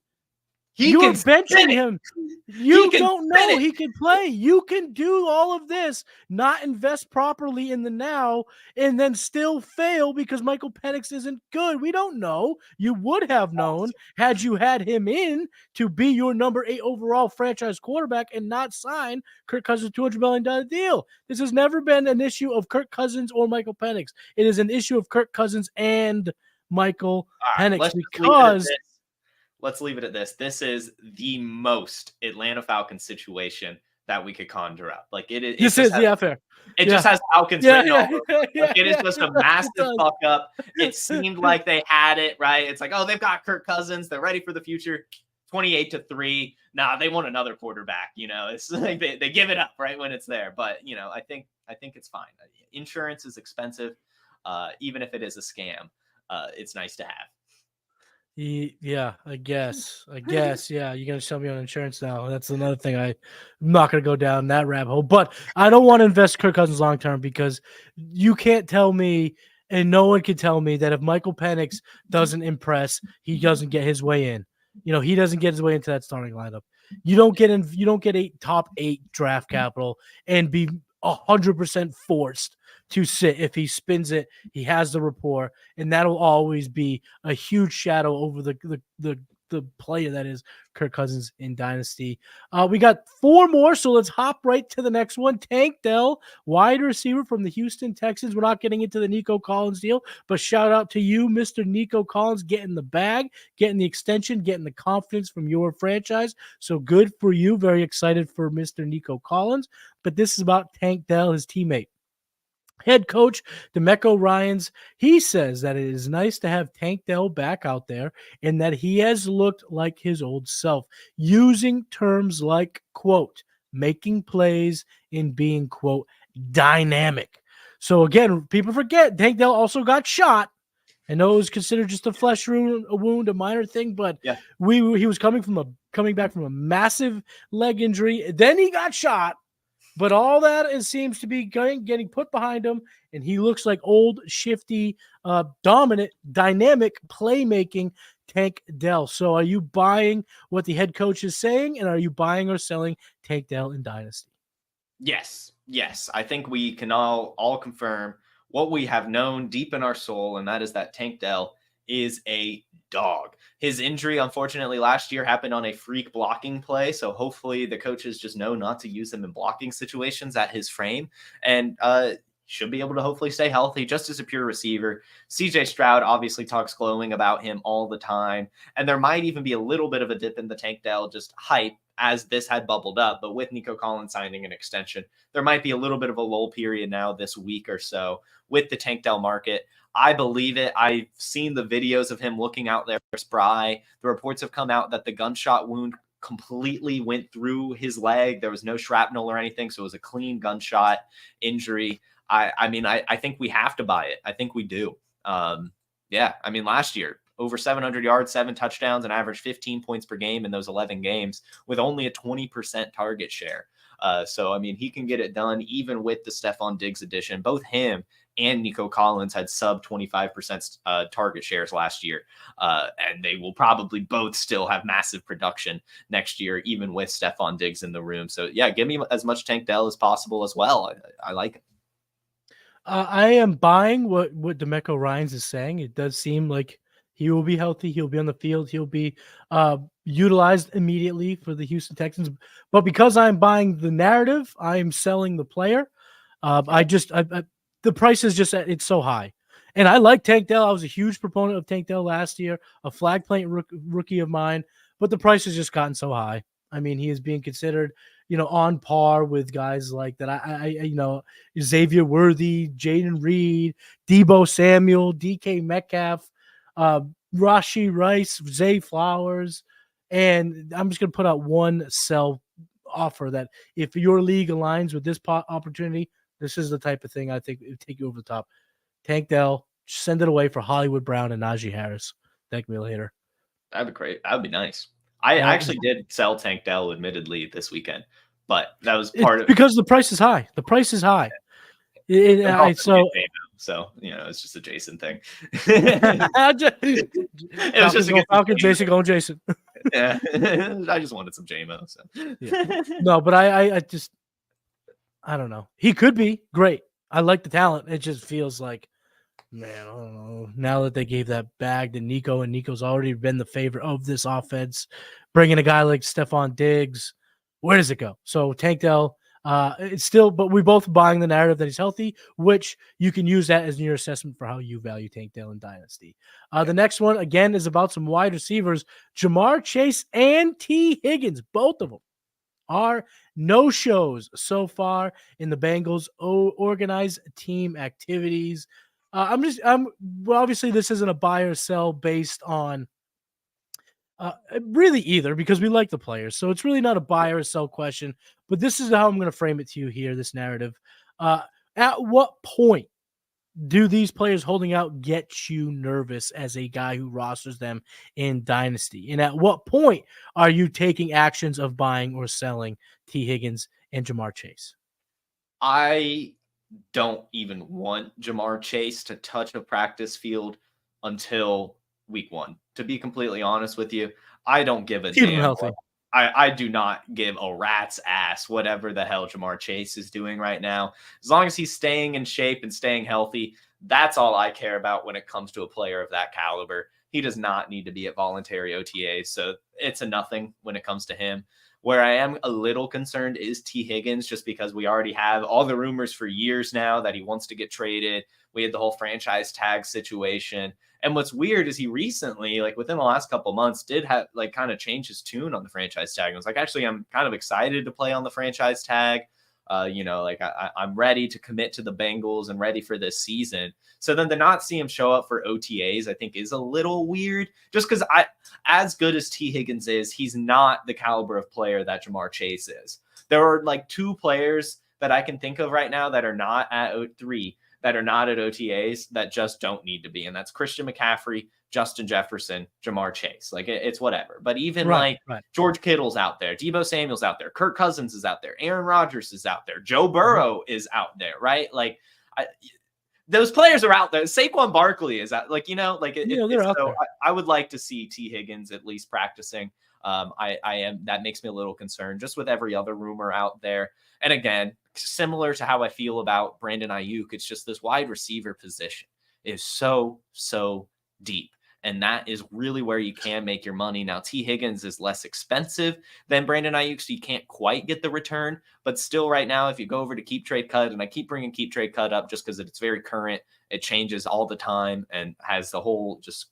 You're benching him. You don't know he can play. You can do all of this, not invest properly in the now, and then still fail because Michael Penix isn't good. We don't know. You would have known had you had him in to be your number 8 overall franchise quarterback and not sign Kirk Cousins' $200 million deal. This has never been an issue of Kirk Cousins or Michael Penix. It is an issue of Kirk Cousins and Michael Penix because – let's leave it at this. This is the most Atlanta Falcons situation that we could conjure up. Like fair. It just has Falcons written all over. It is just a massive fuck up. It seemed like they had it, right? It's like, oh, they've got Kirk Cousins. They're ready for the future. 28-3. Nah, they want another quarterback. It's like they give it up right when it's there. But I think it's fine. Insurance is expensive, even if it is a scam. It's nice to have. Yeah, I guess. Yeah, you're going to sell me on insurance now. That's another thing. I'm not going to go down that rabbit hole. But I don't want to invest Kirk Cousins long-term because you can't tell me, and no one can tell me, that if Michael Penix doesn't impress, he doesn't get his way in. He doesn't get his way into that starting lineup. You don't get a top 8 draft capital and be 100% forced to sit. If he spins it, he has the rapport, and that'll always be a huge shadow over the player that is Kirk Cousins in Dynasty. We got 4 more, so let's hop right to the next one. Tank Dell, wide receiver from the Houston Texans. We're not getting into the Nico Collins deal, but shout out to you, Mr. Nico Collins, getting the bag, getting the extension, getting the confidence from your franchise. So good for you. Very excited for Mr. Nico Collins. But this is about Tank Dell, his teammate. Head coach DeMeco Ryans, he says that it is nice to have Tank Dell back out there and that he has looked like his old self, using terms like, quote, making plays and being, quote, dynamic. So again, people forget Tank Dell also got shot. I know it was considered just a flesh wound, a minor thing, but yeah. He was coming back from a massive leg injury. Then he got shot. But all that seems to be getting put behind him, and he looks like old, shifty, dominant, dynamic, playmaking Tank Dell. So are you buying what the head coach is saying, and are you buying or selling Tank Dell in Dynasty? Yes. I think we can all confirm what we have known deep in our soul, and that is that Tank Dell is a dog. His injury, unfortunately, last year happened on a freak blocking play. So hopefully the coaches just know not to use him in blocking situations at his frame, and should be able to hopefully stay healthy just as a pure receiver. CJ Stroud obviously talks glowing about him all the time. And there might even be a little bit of a dip in the Tank Dell just hype as this had bubbled up. But with Nico Collins signing an extension, there might be a little bit of a lull period now this week or so with the Tank Dell market. I believe it. I've seen the videos of him looking out there spry. The reports have come out that the gunshot wound completely went through his leg. There was no shrapnel or anything, so it was a clean gunshot injury. I think we have to buy it. I think we do. Last year, over 700 yards, 7 touchdowns, and averaged 15 points per game in those 11 games with only a 20% target share. He can get it done even with the Stephon Diggs addition. Both him and Nico Collins had sub 25% target shares last year. And they will probably both still have massive production next year, even with Stephon Diggs in the room. So yeah, give me as much Tank Dell as possible as well. I like it. I am buying what DeMeco Ryans is saying. It does seem like he will be healthy. He'll be on the field. He'll be utilized immediately for the Houston Texans. But because I'm buying the narrative, I am selling the player. The price is just, it's so high. And I like Tank Dell. I was a huge proponent of Tank Dell last year, a flag plant rookie of mine. but the price has just gotten so high. I mean, he is being considered, on par with guys like that. Xavier Worthy, Jaden Reed, Debo Samuel, DK Metcalf, Rashi Rice, Zay Flowers. And I'm just going to put out one sell offer that if your league aligns with this opportunity, this is the type of thing I think it would take you over the top. Tank Dell, send it away for Hollywood Brown and Najee Harris. Thank me later. That'd be great. That'd be nice. I actually did sell Tank Dell, admittedly, this weekend, but that was part of because the price is high. The price is high. So it's just a Jason thing. It was just a Falcon. Jason going Jason. Yeah, I just wanted some JMO. So yeah. No, but I don't know. He could be great. I like the talent. It just feels like, man, I don't know. Now that they gave that bag to Nico, and Nico's already been the favorite of this offense, bringing a guy like Stephon Diggs, where does it go? So Tank Dell, it's still, but we both buying the narrative that he's healthy, which you can use that as your assessment for how you value Tank Dell in Dynasty. The next one, again, is about some wide receivers. Jamar Chase and T. Higgins, both of them are no-shows so far in the Bengals' organized team activities. Obviously this isn't a buy or sell based on really either, because we like the players. So it's really not a buy or sell question, but this is how I'm going to frame it to you here, this narrative. At what point do these players holding out get you nervous as a guy who rosters them in Dynasty? And at what point are you taking actions of buying or selling T. Higgins and Jamar Chase? I don't even want Jamar Chase to touch a practice field until week 1. To be completely honest with you, I don't give a damn. Healthy. I do not give a rat's ass whatever the hell Jamar Chase is doing right now. As long as he's staying in shape and staying healthy, that's all I care about when it comes to a player of that caliber. He does not need to be at voluntary OTAs, so it's a nothing when it comes to him. Where I am a little concerned is T. Higgins, just because we already have all the rumors for years now that he wants to get traded. We had the whole franchise tag situation. And what's weird is he recently, like within the last couple months, did have like kind of change his tune on the franchise tag. And was like, actually, I'm kind of excited to play on the franchise tag. I'm ready to commit to the Bengals and ready for this season. So then to not see him show up for OTAs, I think is a little weird, just because as good as T. Higgins is, he's not the caliber of player that Jamar Chase is. There are like 2 players that I can think of right now that are not at 3 that are not at OTAs that just don't need to be. And that's Christian McCaffrey, Justin Jefferson, Jamar Chase. Like it's whatever. But even George Kittle's out there, Debo Samuel's out there, Kirk Cousins is out there, Aaron Rodgers is out there, Joe Burrow is out there, right? Like those players are out there. Saquon Barkley is out, they're out there. I would like to see T. Higgins at least practicing. That makes me a little concerned just with every other rumor out there. And again, similar to how I feel about Brandon Aiyuk, it's just this wide receiver position is so deep. And that is really where you can make your money. Now, T. Higgins is less expensive than Brandon Aiyuk, so you can't quite get the return. But still right now, if you go over to Keep Trade Cut, and I keep bringing Keep Trade Cut up just because it's very current, it changes all the time and has the whole just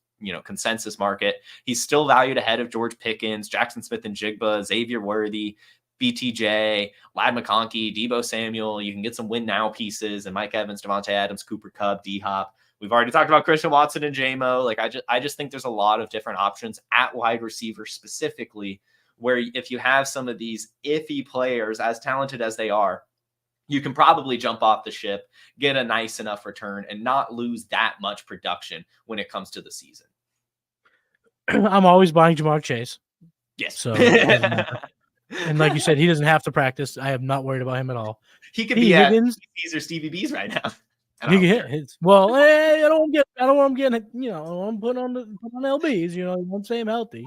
consensus market. He's still valued ahead of George Pickens, Jackson Smith and Jigba, Xavier Worthy, BTJ, Lad McConkey, Debo Samuel. You can get some win now pieces and Mike Evans, Devontae Adams, Cooper Kupp, D-Hop. We've already talked about Christian Watson and JMO. Like I just think there's a lot of different options at wide receiver specifically, where if you have some of these iffy players, as talented as they are, you can probably jump off the ship, get a nice enough return, and not lose that much production when it comes to the season. I'm always buying Jamar Chase. Yes. So, and like you said, he doesn't have to practice. I am not worried about him at all. He could be Higgins, at CBs or Stevie B's right now. He can hit hits. Well, I don't want him getting, I'm putting on LBs, I'm saying healthy.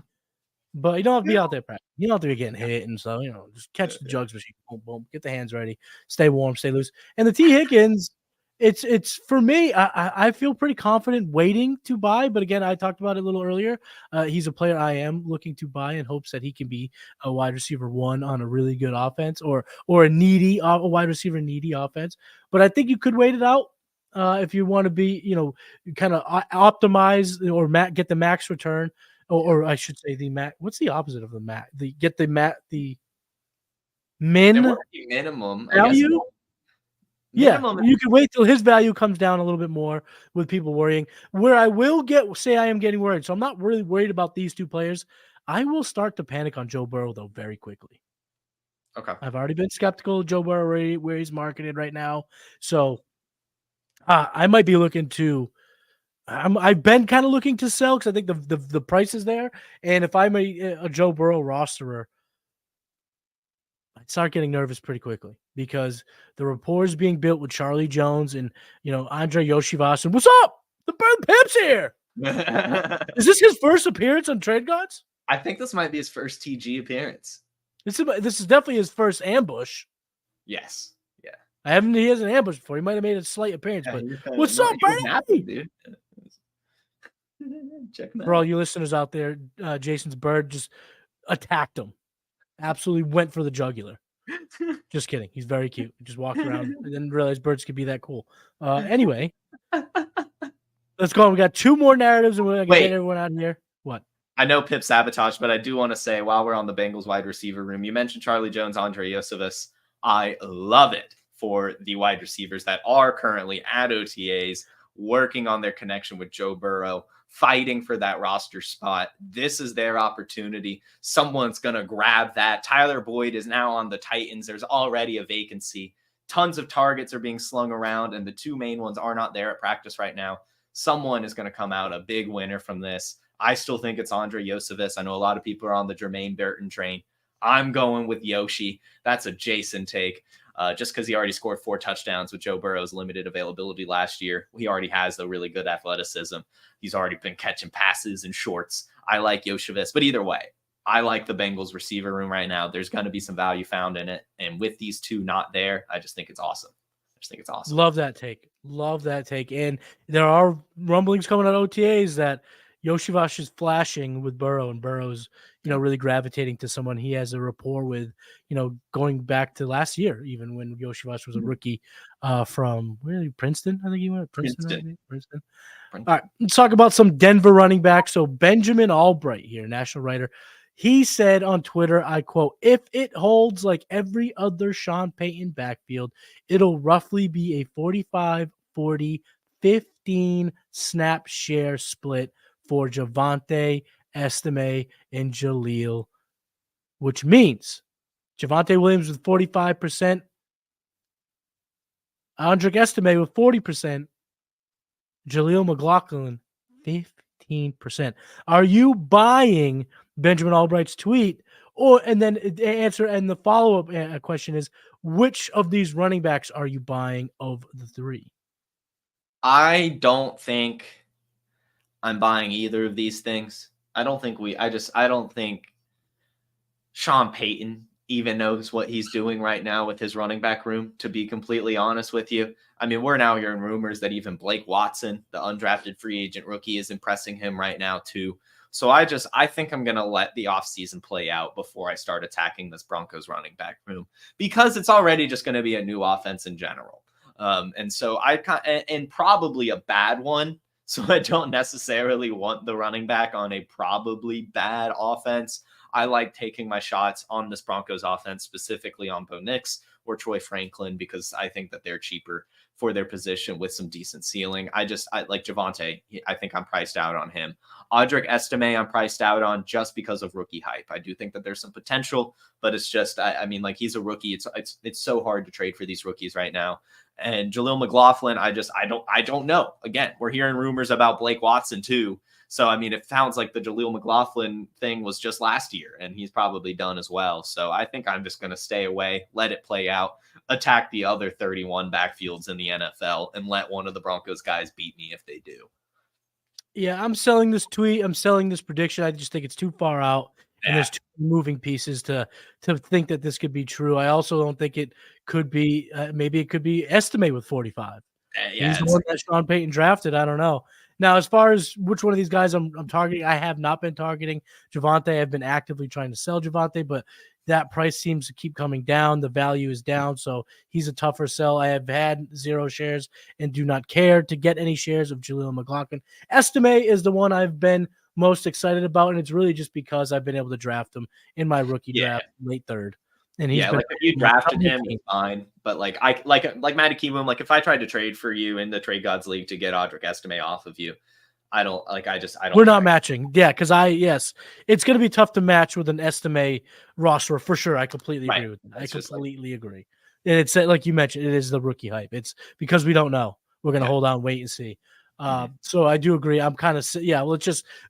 But you don't have to be out there practicing. You don't have to be getting hit and so, just catch the jugs machine. Boom, boom. Get the hands ready. Stay warm, stay loose. And the T. Higgins, it's for me, I feel pretty confident waiting to buy. But again, I talked about it a little earlier. He's a player I am looking to buy in hopes that he can be a wide receiver 1 on a really good offense or a wide receiver needy offense. But I think you could wait it out. If you want to be, kind of optimize or get the max return, or I should say the mat. What's the opposite of the mat? The min It would be minimum. I guess. value. Minimum. Yeah, you can wait till his value comes down a little bit more with people worrying. Where I will say I am getting worried, so I'm not really worried about these two players. I will start to panic on Joe Burrow though very quickly. Okay. I've already been skeptical of Joe Burrow where he's marketed right now, so I might be looking to. I've been kind of looking to sell because I think the price is there, and if I'm a Joe Burrow rosterer, I'd start getting nervous pretty quickly because the rapport is being built with Charlie Jones and Andre Yoshivas. What's up? The Bird Pimp's here. Is this his first appearance on Trade Gods? I think this might be his first TG appearance. This is definitely his first ambush. Yes. Yeah. He hasn't ambushed before. He might have made a slight appearance, but what's up, baby? Dude? Check him out. For all you listeners out there, Jason's bird just attacked him. Absolutely went for the jugular. Just kidding. He's very cute. He just walked around and didn't realize birds could be that cool. Anyway, let's go on. We got two more narratives and we're going to get everyone out here. What? I know Pip sabotage, but I do want to say while we're on the Bengals wide receiver room, you mentioned Charlie Jones, Andre Yoshivas. I love it for the wide receivers that are currently at OTAs working on their connection with Joe Burrow, fighting for that roster spot. This is their opportunity. Someone's going to grab that. Tyler Boyd is now on the Titans. There's already a vacancy. Tons of targets are being slung around, and the two main ones are not there at practice right now. Someone is going to come out a big winner from this. I still think it's Andre Yoshivas. I know a lot of people are on the Jermaine Burton train. I'm going with Yoshi. That's a Jason take. Just because he already scored 4 touchdowns with Joe Burrow's limited availability last year. He already has the really good athleticism. He's already been catching passes and shorts. I like Yoshivas, but either way, I like the Bengals receiver room right now. There's going to be some value found in it. And with these two not there, I just think it's awesome. Love that take. And there are rumblings coming out of OTAs that Yoshivas is flashing with Burrow, and Burrow's, really gravitating to someone he has a rapport with, going back to last year, even when Yoshivas was a rookie from Princeton. I think he went Princeton. All right, let's talk about some Denver running backs. So Benjamin Albright here, national writer, he said on Twitter, I quote, "If it holds like every other Sean Payton backfield, it'll roughly be a 45-40, 15 snap share split for Javonte, Estime, and Jaleel, which means Javonte Williams with 45%, Andrick Estime with 40%, Jaleel McLaughlin 15%. Are you buying Benjamin Albright's tweet? And then the answer and the follow-up question is, which of these running backs are you buying of the three? I don't think I'm buying either of these things. I don't think Sean Payton even knows what he's doing right now with his running back room, to be completely honest with you. I mean, we're now hearing rumors that even Blake Watson, the undrafted free agent rookie, is impressing him right now too. So I think I'm going to let the offseason play out before I start attacking this Broncos running back room, because it's already just going to be a new offense in general. And so and probably a bad one. So I don't necessarily want the running back on a probably bad offense. I like taking my shots on this Broncos offense, specifically on Bo Nix or Troy Franklin, because I think that they're cheaper for their position with some decent ceiling. I like Javonte. I think I'm priced out on him. Audric Estime, I'm priced out on just because of rookie hype. I do think that there's some potential, but it's just, he's a rookie. It's so hard to trade for these rookies right now. And Jaleel McLaughlin, I don't know. Again, we're hearing rumors about Blake Watson too. So, it sounds like the Jaleel McLaughlin thing was just last year, and he's probably done as well. So I think I'm just going to stay away, let it play out, attack the other 31 backfields in the NFL, and let one of the Broncos guys beat me if they do. Yeah, I'm selling this tweet. I'm selling this prediction. I just think it's too far out. And there's too many moving pieces to think that this could be true. I also don't think it could be. Maybe it could be Estime with 45. He's the one that Sean Payton drafted. I don't know. Now, as far as which one of these guys I'm targeting, I have not been targeting Javonte. I've been actively trying to sell Javonte, but that price seems to keep coming down. The value is down, so he's a tougher sell. I have had 0 shares and do not care to get any shares of Jaleel McLaughlin. Estime is the one I've been most excited about, and it's really just because I've been able to draft him in my rookie draft late third. And he's been like if you drafted him, it's fine. But like Matty Kiwoom, like if I tried to trade for you in the Trade Gods League to get Audric Estime off of you, I don't. We're not matching. Yeah, because it's going to be tough to match with an Estime roster for sure. I completely agree with that. I completely agree. And it's like you mentioned, it is the rookie hype. It's because we don't know. We're going to hold on, wait and see. So I do agree. I'm kind of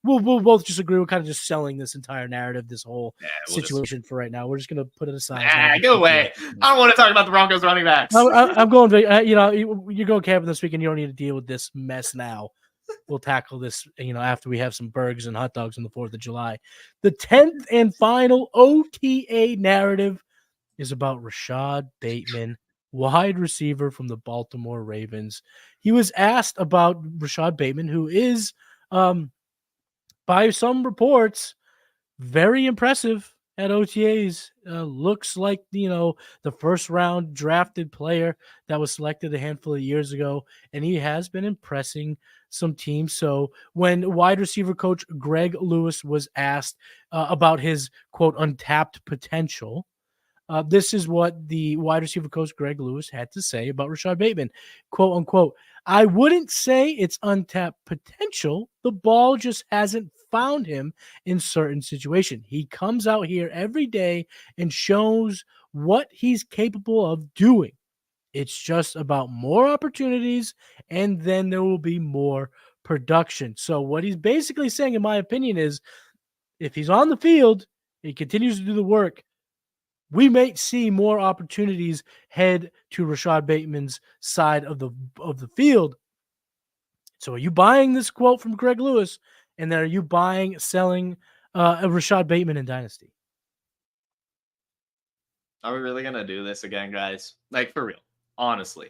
we'll both just agree. We're kind of just selling this entire narrative, this whole situation for right now. We're just going to put it aside. Go away. I don't want to talk about the Broncos running backs. I'm going. You're going camping this weekend. You don't need to deal with this mess now. We'll tackle this, after we have some burgers and hot dogs on the 4th of July. The 10th and final OTA narrative is about Rashod Bateman, wide receiver from the Baltimore Ravens. He was asked about Rashod Bateman, who is, by some reports, very impressive at OTAs. Looks like, the first round drafted player that was selected a handful of years ago, and he has been impressing some teams. So when wide receiver coach Greg Lewis was asked about his quote untapped potential, this is what the wide receiver coach Greg Lewis had to say about Rashod Bateman, quote unquote. I wouldn't say it's untapped potential. The ball just hasn't found him in certain situations. He comes out here every day and shows what he's capable of doing. It's just about more opportunities, and then there will be more production. So what he's basically saying, in my opinion, is if he's on the field, he continues to do the work, we may see more opportunities head to Rashod Bateman's side of the field. So are you buying this quote from Greg Lewis? And then are you selling Rashod Bateman in Dynasty? Are we really going to do this again, guys? Like, for real. Honestly.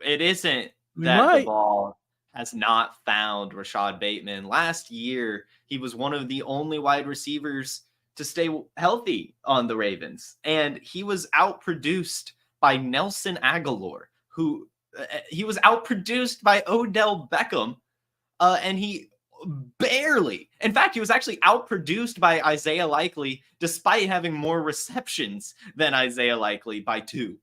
It isn't that the ball has not found Rashod Bateman. Last year, he was one of the only wide receivers to stay healthy on the Ravens. And he was outproduced by Nelson Aguilar, who he was outproduced by Odell Beckham. And he barely, in fact, he was actually outproduced by Isaiah Likely, despite having more receptions than Isaiah Likely by 2.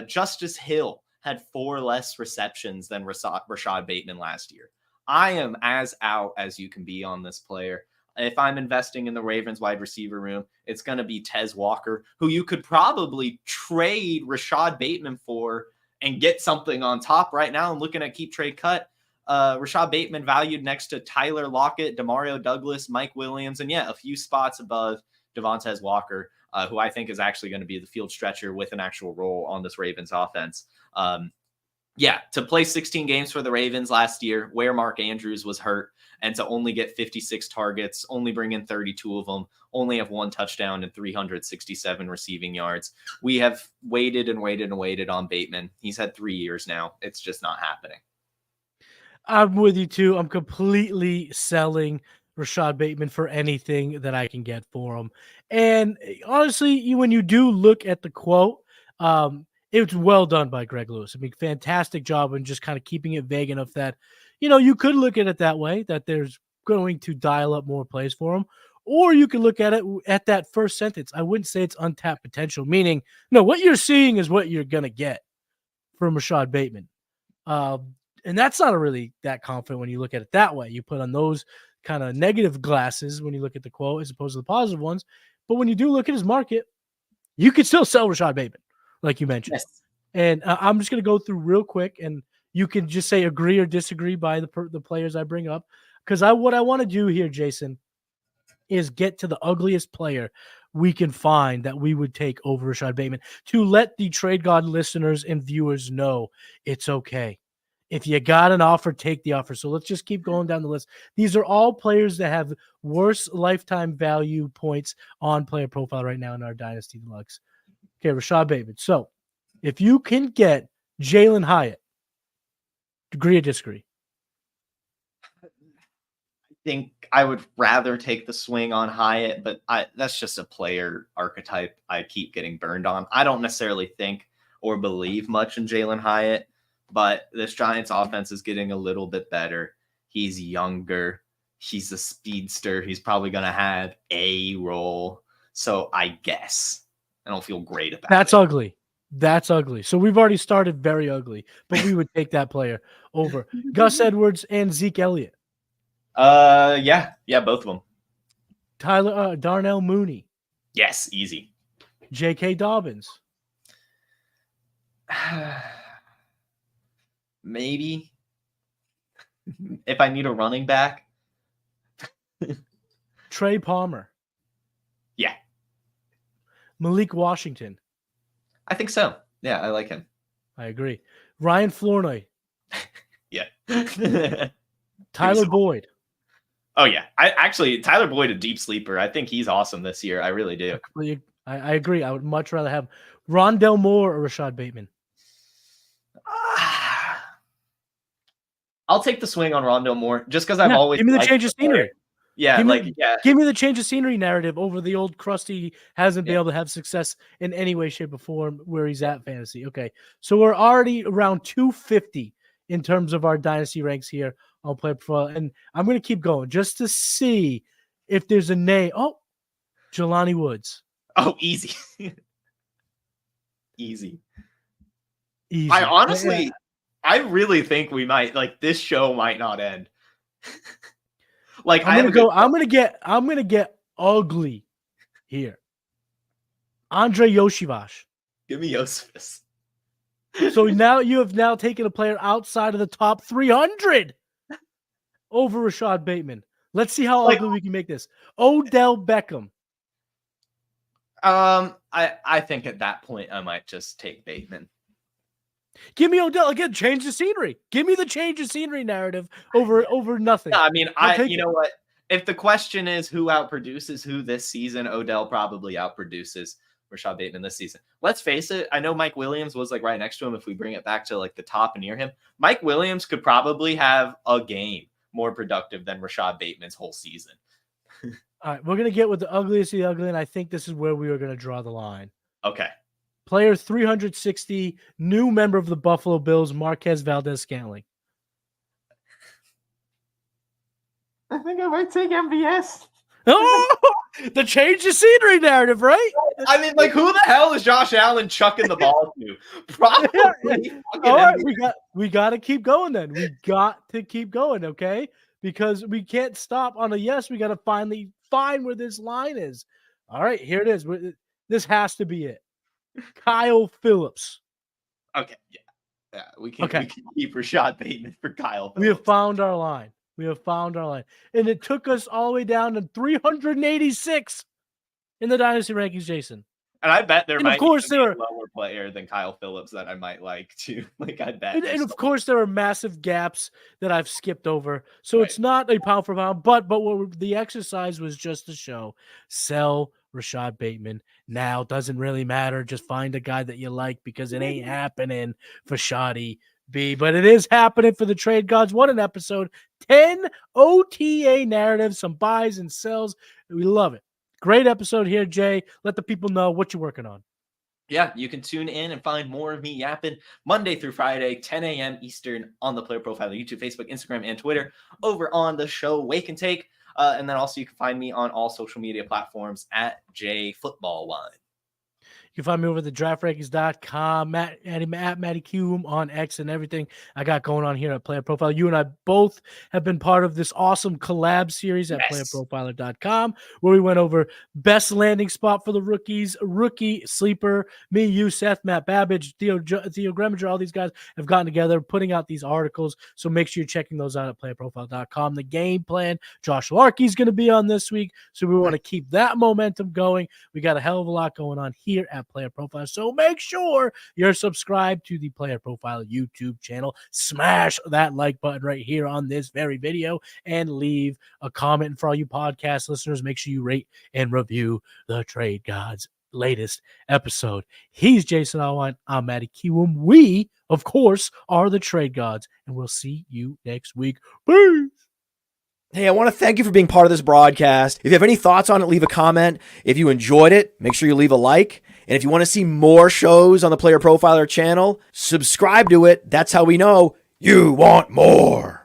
Justice Hill had 4 less receptions than Rashod Bateman last year. I am as out as you can be on this player. If I'm investing in the Ravens wide receiver room, it's going to be Tez Walker, who you could probably trade Rashod Bateman for and get something on top right now. I'm looking at keep trade cut. Rashod Bateman valued next to Tyler Lockett, Demario Douglas, Mike Williams, and a few spots above Devontae Walker, who I think is actually going to be the field stretcher with an actual role on this Ravens offense. To play 16 games for the Ravens last year, where Mark Andrews was hurt, and to only get 56 targets, only bring in 32 of them, only have 1 touchdown and 367 receiving yards. We have waited and waited and waited on Bateman. He's had 3 years now. It's just not happening. I'm with you too. I'm completely selling Rashod Bateman for anything that I can get for him. And honestly, when you do look at the quote, it's well done by Greg Lewis. I mean, fantastic job in just kind of keeping it vague enough that, you could look at it that way, that there's going to dial up more plays for him. Or you could look at it at that first sentence. I wouldn't say it's untapped potential, meaning, no, what you're seeing is what you're going to get from Rashod Bateman. And that's not really that confident when you look at it that way. You put on those kind of negative glasses when you look at the quote as opposed to the positive ones. But when you do look at his market, you could still sell Rashod Bateman, like you mentioned. Yes. And I'm just going to go through real quick, and you can just say agree or disagree by the players I bring up. Because what I want to do here, Jason, is get to the ugliest player we can find that we would take over Rashod Bateman to let the Trade God listeners and viewers know it's okay. If you got an offer, take the offer. So let's just keep going down the list. These are all players that have worse lifetime value points on Player Profile right now in our Dynasty Deluxe. Okay, Rashod Bateman. So if you can get Jalen Hyatt, agree or disagree? I think I would rather take the swing on Hyatt, but that's just a player archetype I keep getting burned on. I don't necessarily think or believe much in Jalen Hyatt. But this Giants offense is getting a little bit better. He's younger. He's a speedster. He's probably going to have a role. So I guess I don't feel great about That's it. ugly. That's ugly. So we've already started very ugly, but we would take that player over Gus Edwards and Zeke Elliott. Yeah, both of them. Darnell Mooney, Yes, easy. J.K. Dobbins. Maybe if I need a running back. Trey Palmer. Yeah, Malik Washington. I think so. Yeah, I like him. I agree. Ryan Flournoy. Yeah. Tyler Boyd. Oh, yeah. Tyler Boyd, a deep sleeper. I think he's awesome this year. I really do. I agree. I would much rather have Rondell Moore or Rashod Bateman. I'll take the swing on Rondell Moore just because I've always give me the change of scenery. Yeah, give me the change of scenery narrative over the old crusty hasn't been able to have success in any way, shape, or form where he's at fantasy. Okay, so we're already around 250 in terms of our dynasty ranks here on PlayerProfiler, and I'm going to keep going just to see if there's a name. Oh, Jelani Woods. Oh, easy. Easy. I honestly, I really think we might this show might not end. I'm gonna get ugly here. Andre Yoshivas. Give me Yosifas. So now you have now taken a player outside of the top 300 over Rashod Bateman. Let's see how ugly we can make this. Odell Beckham. I think at that point I might just take Bateman. Give me Odell again. Change the scenery. Give me the change of scenery narrative over nothing. No, I mean, you know what? If the question is who outproduces who this season, Odell probably outproduces Rashod Bateman this season. Let's face it. I know Mike Williams was right next to him. If we bring it back to the top near him, Mike Williams could probably have a game more productive than Rashod Bateman's whole season. All right, we're gonna get with the ugliest of the ugly, and I think this is where we are gonna draw the line. Okay. Player 360, new member of the Buffalo Bills, Marquez Valdez-Scantling. I think I might take MVS. Oh, the change of scenery narrative, right? I mean, who the hell is Josh Allen chucking the ball to? Probably. All right, we got to keep going then. We got to keep going, okay? Because we can't stop on a yes. We got to finally find where this line is. All right, here it is. This has to be it. Kyle Phillips. Okay, yeah. We can keep Rashod Bateman for Kyle Phillips. We have found our line. And it took us all the way down to 386 in the Dynasty rankings, Jason. And I bet there might be a lower player than Kyle Phillips that I might like too. I bet. And of course, there are massive gaps that I've skipped over. So it's not a pound for pound, but what the exercise was just to show sell Rashod Bateman now. Doesn't really matter. Just find a guy that you like because it ain't happening for Shoddy B, but it is happening for the trade gods. What an episode. 10 OTA narratives, some buys and sells. We love it. Great episode here, Jay. Let the people know what you're working on. Yeah, you can tune in and find more of me yapping Monday through Friday, 10 a.m. Eastern on the Player Profiler, YouTube, Facebook, Instagram, and Twitter over on the show Wake and Take. And then also you can find me on all social media platforms at JFootballWine. You can find me over at the draftrankings.com, at Matty Kiwoom on X and everything I got going on here at Player Profile. You and I both have been part of this awesome collab series at playerprofiler.com, where we went over best landing spot for the rookies, rookie sleeper, me, you, Seth, Matt Babbage, Theo Greminger, all these guys have gotten together, putting out these articles. So make sure you're checking those out at playerprofile.com. The game plan, Josh Larkey's going to be on this week, so we want to keep that momentum going. We got a hell of a lot going on here at Player Profile. So make sure you're subscribed to the Player Profile YouTube channel. Smash that like button right here on this very video and leave a comment. And for all you podcast listeners, make sure you rate and review the Trade Gods latest episode. He's Jason Allwine. I'm Matty Kiwoom. We, of course, are the Trade Gods, and we'll see you next week. Peace. Hey, I want to thank you for being part of this broadcast. If you have any thoughts on it, leave a comment. If you enjoyed it, make sure you leave a like. And if you want to see more shows on the Player Profiler channel, subscribe to it. That's how we know you want more.